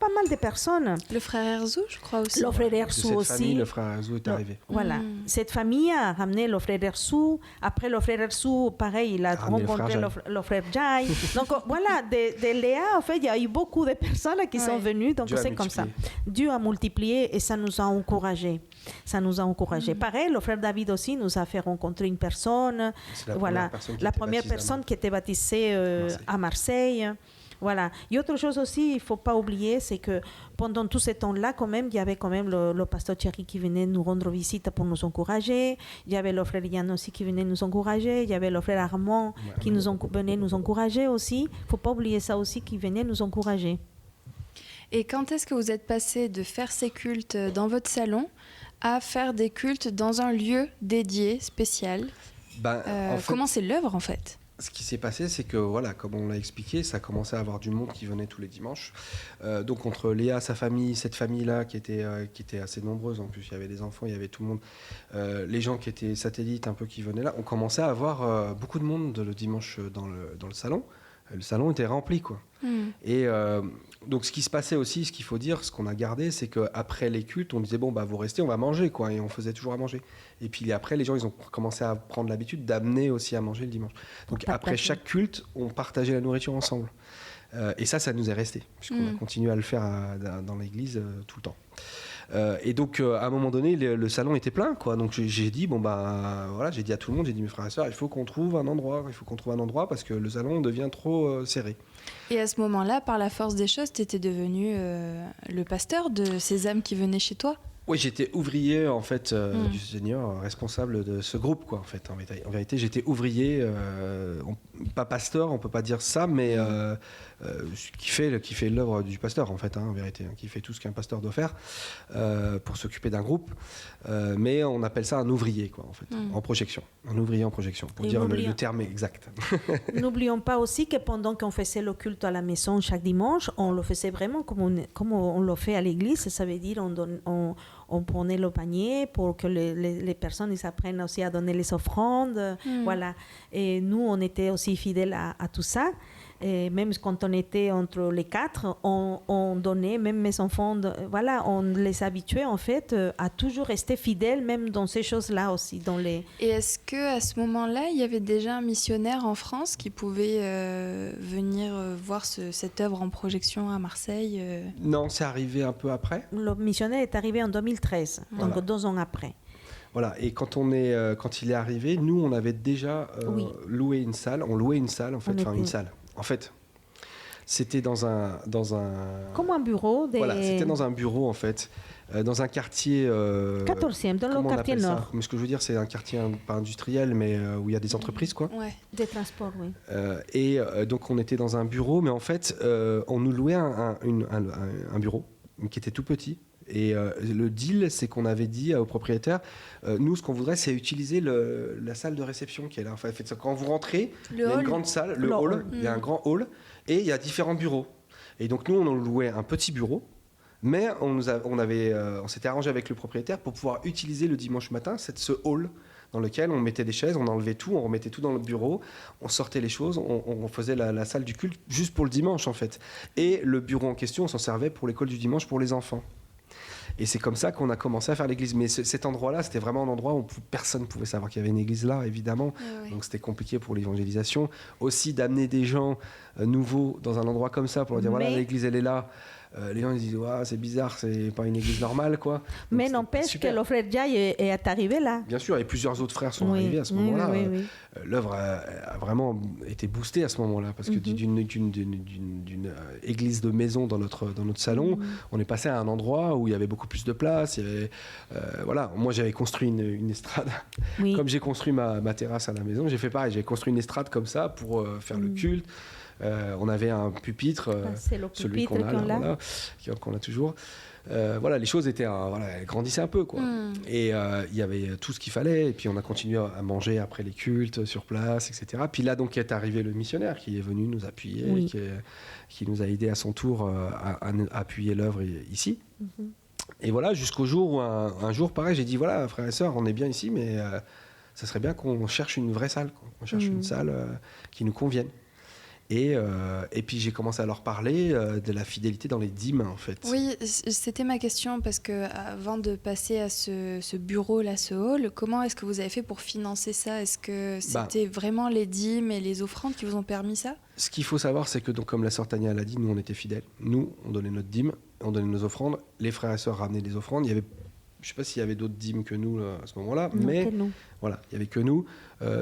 pas mal de personnes. Le frère Herzou, je crois aussi. Le frère Herzou aussi. Famille, le frère Herzou est arrivé. Voilà. Cette famille a ramené le frère Herzou. Après, le frère Herzou, pareil, il a rencontré le frère Jai. Donc, voilà, de Léa, en fait, il y a eu beaucoup de personnes qui sont venues. Donc, c'est comme ça. Dieu a multiplié et ça nous a encouragés. Pareil, le frère David aussi nous a fait rencontrer une personne. Voilà, la première personne qui était baptisée à Marseille. Voilà. Et autre chose aussi, il ne faut pas oublier, c'est que pendant tout ce temps-là, quand même, il y avait quand même le pasteur Thierry qui venait nous rendre visite pour nous encourager. Il y avait le frère Yann aussi qui venait nous encourager. Il y avait le frère Armand qui venait nous encourager aussi. Il ne faut pas oublier ça aussi, qui venait nous encourager. Et quand est-ce que vous êtes passé de faire ces cultes dans votre salon à faire des cultes dans un lieu dédié, spécial? En fait, comment c'est l'œuvre, en fait? Ce qui s'est passé, c'est que, voilà, comme on l'a expliqué, ça commençait à avoir du monde qui venait tous les dimanches. Donc, entre Léa, sa famille, cette famille-là, qui était assez nombreuse, en plus, il y avait des enfants, il y avait tout le monde, les gens qui étaient satellites, un peu, qui venaient là, on commençait à avoir beaucoup de monde le dimanche dans le salon. Le salon était rempli, quoi. Et donc, ce qui se passait aussi, ce qu'il faut dire, ce qu'on a gardé, c'est qu'après les cultes, on disait, bon, bah, vous restez, on va manger, quoi. Et on faisait toujours à manger. Et puis après, les gens, ils ont commencé à prendre l'habitude d'amener aussi à manger le dimanche. Donc, après chaque culte, on partageait la nourriture ensemble. Et ça nous est resté, puisqu'on a continué à le faire dans l'église tout le temps. Et donc, à un moment donné, le salon était plein, quoi. Donc, j'ai dit, bon, bah, voilà, j'ai dit à tout le monde, j'ai dit, mes frères et sœurs, il faut qu'on trouve un endroit parce que le salon devient trop serré. Et à ce moment-là, par la force des choses, tu étais devenu le pasteur de ces âmes qui venaient chez toi? Oui, j'étais ouvrier, en fait, du Seigneur, responsable de ce groupe, quoi, en fait. En vérité, j'étais ouvrier, pas pasteur, on peut pas dire ça, mais qui fait l'œuvre du pasteur, en fait, en vérité, qui fait tout ce qu'un pasteur doit faire pour s'occuper d'un groupe. Mais on appelle ça un ouvrier, quoi, en fait, en projection. Un ouvrier en projection, pour dire le terme exact. N'oublions pas aussi que pendant qu'on faisait le culte à la maison chaque dimanche, on le faisait vraiment comme on le fait à l'église. Ça veut dire on prenait le panier pour que les personnes ils apprennent aussi à donner les offrandes. Voilà. Et nous, on était aussi fidèles à tout ça. Et même quand on était entre les quatre, on donnait, même mes enfants, voilà, on les habituait en fait à toujours rester fidèles, même dans ces choses-là aussi. Et est-ce qu'à ce moment-là, il y avait déjà un missionnaire en France qui pouvait venir voir cette œuvre en projection à Marseille Non, c'est arrivé un peu après. Le missionnaire est arrivé en 2013, donc 2 ans après. Voilà, et quand il est arrivé, nous, on avait déjà loué une salle. On louait une salle, en fait, une salle. En fait, c'était dans un... Comme un bureau. Voilà, c'était dans un bureau, en fait, dans un quartier... 14e, dans le quartier nord. Mais ce que je veux dire, c'est un quartier pas industriel, mais où il y a des entreprises, quoi. Ouais. Des transports, oui. Et donc, on était dans un bureau, mais en fait, on nous louait un bureau qui était tout petit. Et le deal, c'est qu'on avait dit au propriétaire, nous, ce qu'on voudrait, c'est utiliser la salle de réception qui est là. Enfin, quand vous rentrez, il y a une grande salle, le hall, il y a un grand hall, et il y a différents bureaux. Et donc, nous, on louait un petit bureau, mais on s'était arrangé avec le propriétaire pour pouvoir utiliser le dimanche matin ce hall dans lequel on mettait des chaises, on enlevait tout, on remettait tout dans le bureau, on sortait les choses, on faisait la salle du culte juste pour le dimanche en fait. Et le bureau en question, on s'en servait pour l'école du dimanche pour les enfants. Et c'est comme ça qu'on a commencé à faire l'église. Mais cet endroit-là, c'était vraiment un endroit où personne ne pouvait savoir qu'il y avait une église là, évidemment. Oui. Donc c'était compliqué pour l'évangélisation. Aussi d'amener des gens nouveaux dans un endroit comme ça pour leur dire voilà, l'église elle est là. Les gens ils disent ouais, c'est bizarre, c'est pas une église normale quoi. Donc, mais n'empêche que le frère Jai est arrivé là. Bien sûr, et plusieurs autres frères sont arrivés à ce moment-là. Oui. L'œuvre a vraiment été boostée à ce moment-là parce que d'une église de maison dans notre salon, on est passé à un endroit où il y avait beaucoup plus de place. Il y avait, voilà, moi j'avais construit une estrade. Comme j'ai construit ma terrasse à la maison, j'ai fait pareil. J'ai construit une estrade comme ça pour faire le culte. On avait un pupitre, celui qu'on a, là, qu'on a toujours. Voilà, les choses étaient, elles grandissaient un peu, quoi. Et il y avait tout ce qu'il fallait. Et puis on a continué à manger après les cultes sur place, etc. Puis là, donc, est arrivé le missionnaire qui est venu nous appuyer, qui nous a aidé à son tour à appuyer l'œuvre ici. Et voilà, jusqu'au jour où un jour, pareil, j'ai dit voilà, frères et sœurs, on est bien ici, mais ça serait bien qu'on cherche une vraie salle, quoi. On cherche une salle qui nous convienne. Et puis j'ai commencé à leur parler de la fidélité dans les dîmes en fait. Oui, c'était ma question parce que avant de passer à ce bureau-là, ce hall, comment est-ce que vous avez fait pour financer ça? Est-ce que c'était vraiment les dîmes et les offrandes qui vous ont permis ça? Ce qu'il faut savoir, c'est que donc, comme la sœur Tania l'a dit, nous on était fidèles. Nous, on donnait notre dîme, on donnait nos offrandes. Les frères et sœurs ramenaient des offrandes. Je ne sais pas s'il y avait d'autres dîmes que nous à ce moment-là, mais voilà, il n'y avait que nous.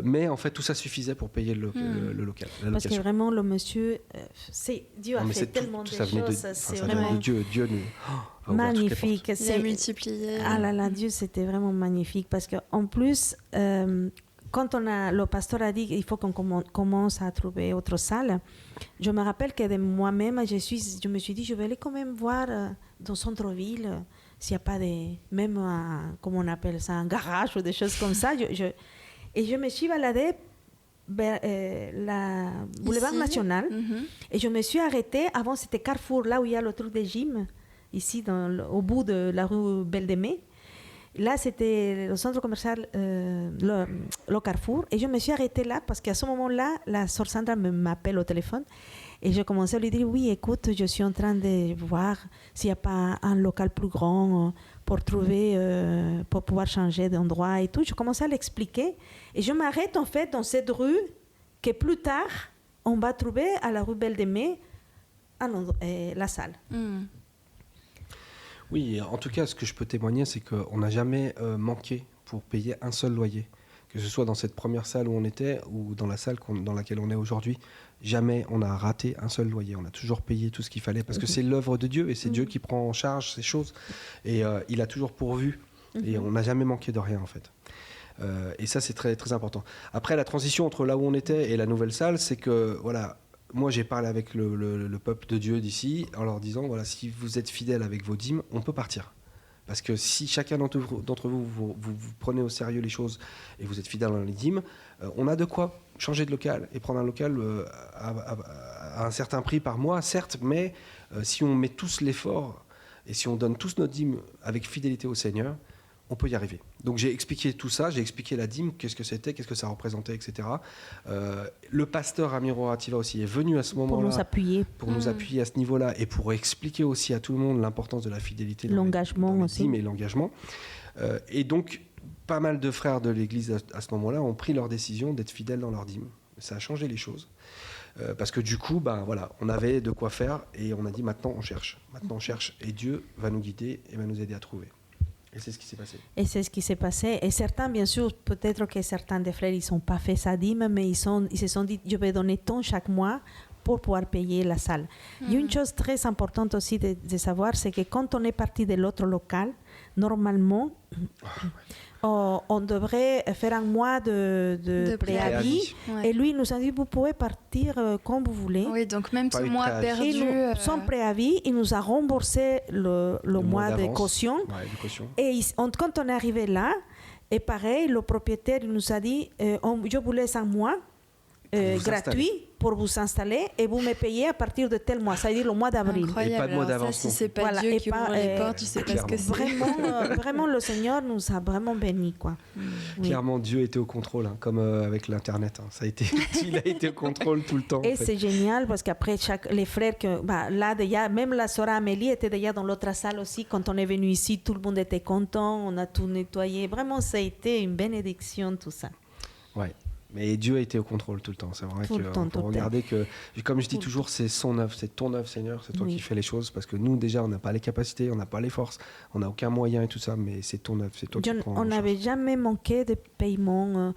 Mais en fait, tout ça suffisait pour payer le local. Parce que vraiment, le monsieur, Dieu a fait tellement de choses. C'est vraiment de Dieu. Dieu nous magnifique. Il a multiplié. Ah là là, Dieu, c'était vraiment magnifique. Parce qu'en plus, quand le pasteur a dit qu'il faut qu'on commence à trouver autre salle, je me rappelle que de moi-même, je me suis dit, je vais aller quand même voir dans le centre-ville s'il n'y a pas même comment on appelle ça, un garage ou des choses comme ça. Et je me suis baladée vers la boulevard national et je me suis arrêtée. Avant, c'était Carrefour, là où il y a le truc des gyms, ici au bout de la rue Belle-de-Mai. Là, c'était le centre commercial, le Carrefour. Et je me suis arrêtée là parce qu'à ce moment-là, la sœur Sandra m'appelle au téléphone. Et je commençais à lui dire, oui, écoute, je suis en train de voir s'il n'y a pas un local plus grand pour pouvoir changer d'endroit et tout. Je commençais à l'expliquer. Et je m'arrête en fait dans cette rue que plus tard, on va trouver à la rue Belle-de-Mai la salle. Oui, en tout cas, ce que je peux témoigner, c'est qu'on n'a jamais manqué pour payer un seul loyer. Que ce soit dans cette première salle où on était ou dans la salle dans laquelle on est aujourd'hui, jamais on a raté un seul loyer. On a toujours payé tout ce qu'il fallait parce que c'est l'œuvre de Dieu et c'est Dieu qui prend en charge ces choses. Et il a toujours pourvu et on n'a jamais manqué de rien en fait. Et ça, c'est très, très important. Après, la transition entre là où on était et la nouvelle salle, c'est que, voilà, moi j'ai parlé avec le peuple de Dieu d'ici en leur disant, voilà, si vous êtes fidèles avec vos dîmes, on peut partir. Parce que si chacun d'entre vous prenez au sérieux les choses et vous êtes fidèle dans les dîmes, on a de quoi changer de local et prendre un local à un certain prix par mois, certes, mais si on met tous l'effort et si on donne tous notre dîmes avec fidélité au Seigneur, on peut y arriver. Donc j'ai expliqué tout ça, j'ai expliqué la dîme, qu'est-ce que c'était, qu'est-ce que ça représentait, etc. Le pasteur Amiro Ativa aussi est venu à ce moment-là pour nous appuyer à ce niveau-là et pour expliquer aussi à tout le monde l'importance de la fidélité dans les dîmes et l'engagement. Et donc pas mal de frères de l'Église à ce moment-là ont pris leur décision d'être fidèles dans leurs dîmes. Ça a changé les choses. Parce que du coup, voilà, on avait de quoi faire et on a dit maintenant on cherche et Dieu va nous guider et va nous aider à trouver. Et c'est ce qui s'est passé. Et certains, bien sûr, peut-être que certains des frères, ils n'ont pas fait sa dîme, mais ils se sont dit, je vais donner tant chaque mois pour pouvoir payer la salle. Il y a une chose très importante aussi de savoir, c'est que quand on est parti de l'autre local, normalement, on devrait faire un mois de préavis. Ouais. Et lui, il nous a dit, vous pouvez partir quand vous voulez. Oui, donc même Pas ce eu de mois préavis. perdu. Sans préavis, il nous a remboursé le mois de d'avance. caution. Ouais, de caution. Et quand on est arrivé là, et pareil, le propriétaire il nous a dit, je vous laisse un mois vous gratuit pour vous installer et vous me payez à partir de tel mois, c'est-à-dire le mois d'avril. Incroyable. Et pas de mois Alors ça, d'avance si non c'est plus. pas Voilà, Dieu et qui pas, ouvre les portes, tu sais pas ce que c'est. Vraiment, le Seigneur nous a vraiment bénis, quoi. Oui. Clairement, Dieu était au contrôle, hein, comme avec l'Internet. Hein. Ça a été, il a été au contrôle tout le temps. Et en fait. c'est génial parce qu'après, les frères, là, déjà, même la sœur Amélie était déjà dans l'autre salle aussi. Quand on est venu ici, tout le monde était content, on a tout nettoyé. Vraiment, ça a été une bénédiction, tout ça. Ouais. Mais Dieu a été au contrôle tout le temps. C'est vrai Tout le temps, qu'on peut tout le regarder que, comme je dis toujours, c'est son œuvre, c'est ton œuvre, Seigneur, c'est toi qui fais les choses. Parce que nous, déjà, on n'a pas les capacités, on n'a pas les forces, on n'a aucun moyen et tout ça, mais c'est ton œuvre, c'est toi qui prends en On charge. n'avait jamais manqué de paiement.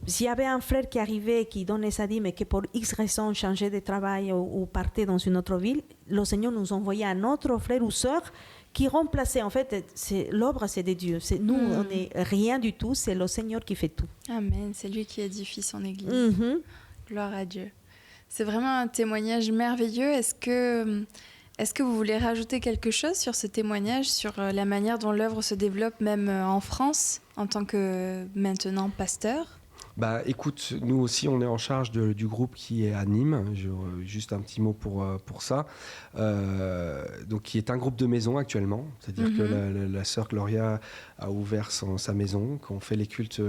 S'il y avait un frère qui arrivait, qui donnait sa dîme, mais qui pour X raison changeait de travail ou partait dans une autre ville, le Seigneur nous envoyait un autre frère ou sœur qui remplaçait. En fait, l'œuvre, c'est de Dieu. Nous, on n'est rien du tout, c'est le Seigneur qui fait tout. Amen, c'est lui qui édifie son église. Mhm. Gloire à Dieu. C'est vraiment un témoignage merveilleux. Est-ce que vous voulez rajouter quelque chose sur ce témoignage, sur la manière dont l'œuvre se développe même en France, en tant que maintenant pasteur ? Bah, écoute, nous aussi, on est en charge du groupe qui est à Nîmes. Juste un petit mot pour ça. Donc, qui est un groupe de maison actuellement. C'est-à-dire que la sœur Gloria a ouvert sa maison, qu'on fait les cultes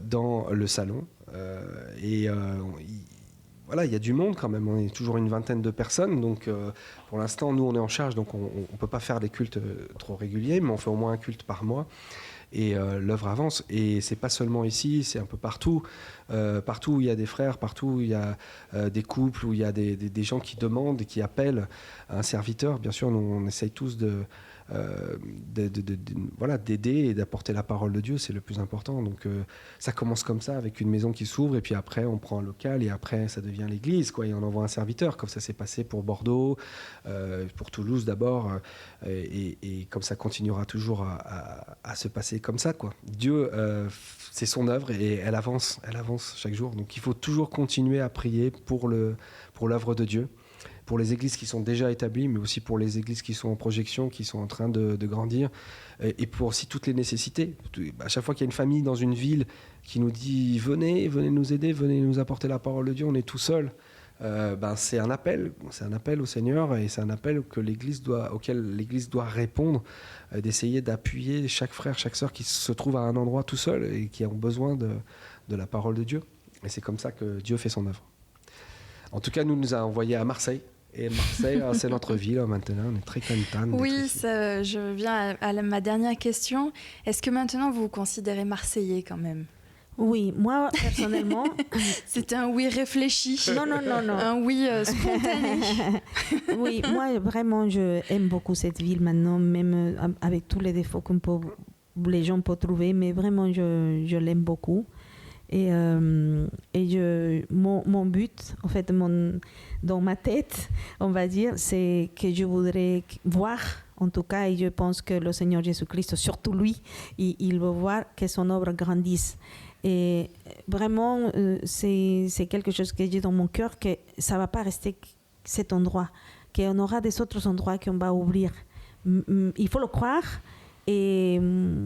dans le salon. Voilà, il y a du monde quand même. On est toujours une vingtaine de personnes. Donc, pour l'instant, nous, on est en charge. Donc, on ne peut pas faire des cultes trop réguliers, mais on fait au moins un culte par mois. Et l'œuvre avance. Et c'est pas seulement ici, c'est un peu partout. Partout où il y a des frères, partout où il y a des couples, où il y a des gens qui demandent et qui appellent un serviteur. Bien sûr, nous, on essaye tous d'aider et d'apporter la parole de Dieu, c'est le plus important. Donc ça commence comme ça, avec une maison qui s'ouvre, et puis après on prend un local, et après ça devient l'église, quoi, et on envoie un serviteur, comme ça s'est passé pour Bordeaux, pour Toulouse d'abord, et comme ça continuera toujours à se passer comme ça, quoi. Dieu, c'est son œuvre, et elle avance chaque jour. Donc il faut toujours continuer à prier pour l'œuvre de Dieu, pour les églises qui sont déjà établies, mais aussi pour les églises qui sont en projection, qui sont en train de grandir, et pour aussi toutes les nécessités. À chaque fois qu'il y a une famille dans une ville qui nous dit « venez nous aider, venez nous apporter la parole de Dieu, on est tout seul », c'est un appel au Seigneur, et c'est un appel auquel l'Église doit répondre, d'essayer d'appuyer chaque frère, chaque sœur qui se trouve à un endroit tout seul et qui ont besoin de la parole de Dieu. Et c'est comme ça que Dieu fait son œuvre. En tout cas, nous a envoyés à Marseille. Et Marseille, c'est notre ville maintenant. On est très contents. Oui, je viens à ma dernière question. Est-ce que maintenant vous vous considérez Marseillais quand même ? Oui, moi personnellement. C'était un oui réfléchi. Non. Un oui spontané. Oui, moi vraiment, je aime beaucoup cette ville maintenant, même avec tous les défauts que les gens peuvent trouver, mais vraiment, je l'aime beaucoup. Et mon but, en fait, dans ma tête, on va dire, c'est que je voudrais voir, en tout cas, et je pense que le Seigneur Jésus-Christ, surtout lui, il veut voir que son œuvre grandisse. Et vraiment, c'est quelque chose que j'ai dans mon cœur, que ça ne va pas rester cet endroit, qu'on aura des autres endroits qu'on va ouvrir. Il faut le croire. Et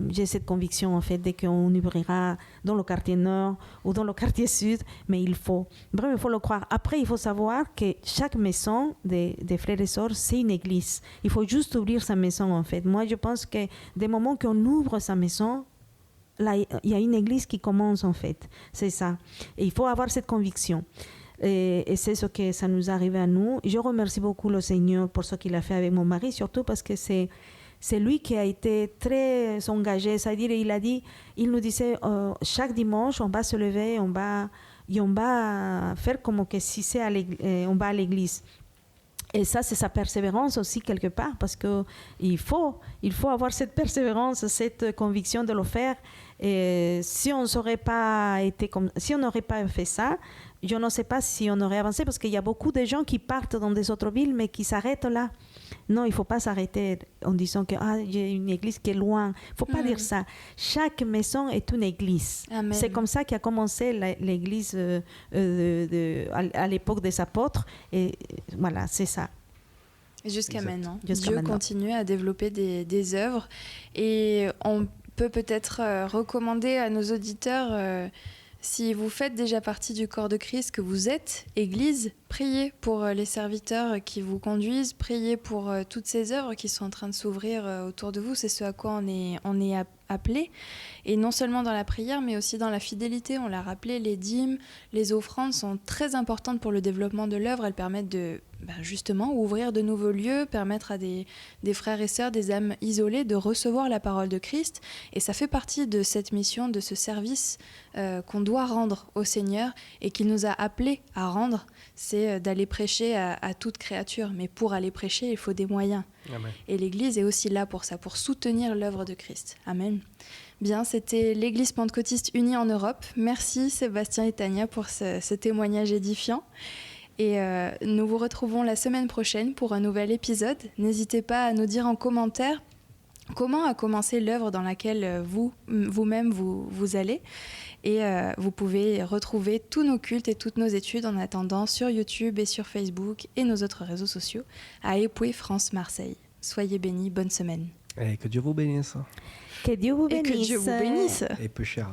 j'ai cette conviction, en fait, dès qu'on ouvrira dans le quartier nord ou dans le quartier sud, mais il faut le croire. Après, il faut savoir que chaque maison des frères et sœurs, c'est une église. Il faut juste ouvrir sa maison, en fait. Moi, je pense que dès le moment qu'on ouvre sa maison, là, il y a une église qui commence, en fait. C'est ça. Et il faut avoir cette conviction. Et c'est ce que ça nous arrive à nous. Je remercie beaucoup le Seigneur pour ce qu'il a fait avec mon mari, surtout parce que c'est lui qui a été très engagé, c'est-à-dire il nous disait chaque dimanche on va se lever, on va faire comme que si on va à l'église. Et ça, c'est sa persévérance aussi quelque part, parce que il faut avoir cette persévérance, cette conviction de le faire. Et si on n'aurait pas fait ça, je ne sais pas si on aurait avancé parce qu'il y a beaucoup de gens qui partent dans des autres villes mais qui s'arrêtent là. Non, il ne faut pas s'arrêter en disant que j'ai une église qui est loin. Il ne faut pas dire ça. Chaque maison est une église. Amen. C'est comme ça qu'a commencé l'église à l'époque des apôtres. Et voilà, c'est ça. Jusqu'à maintenant. Jusqu'à Dieu maintenant. continue à développer des œuvres. Et on peut peut-être recommander à nos auditeurs, si vous faites déjà partie du corps de Christ, que vous êtes Église, priez pour les serviteurs qui vous conduisent, priez pour toutes ces œuvres qui sont en train de s'ouvrir autour de vous. C'est ce à quoi on est appelé. Et non seulement dans la prière, mais aussi dans la fidélité. On l'a rappelé, les dîmes, les offrandes sont très importantes pour le développement de l'œuvre. Elles permettent de justement ouvrir de nouveaux lieux, permettre à des frères et sœurs, des âmes isolées de recevoir la parole de Christ. Et ça fait partie de cette mission, de ce service qu'on doit rendre au Seigneur et qu'il nous a appelés à rendre. C'est d'aller prêcher à toute créature. Mais pour aller prêcher, il faut des moyens. Amen. Et l'Église est aussi là pour ça, pour soutenir l'œuvre de Christ. Amen. Bien, c'était l'Église pentecôtiste unie en Europe. Merci Sébastien et Tania pour ce témoignage édifiant. Et nous vous retrouvons la semaine prochaine pour un nouvel épisode. N'hésitez pas à nous dire en commentaire comment a commencé l'œuvre dans laquelle vous-même vous allez. Et vous pouvez retrouver tous nos cultes et toutes nos études en attendant sur YouTube et sur Facebook et nos autres réseaux sociaux à Époué France Marseille. Soyez bénis, bonne semaine. Et que Dieu vous bénisse. Que Dieu vous bénisse. Et que Dieu vous bénisse. Et peu cher.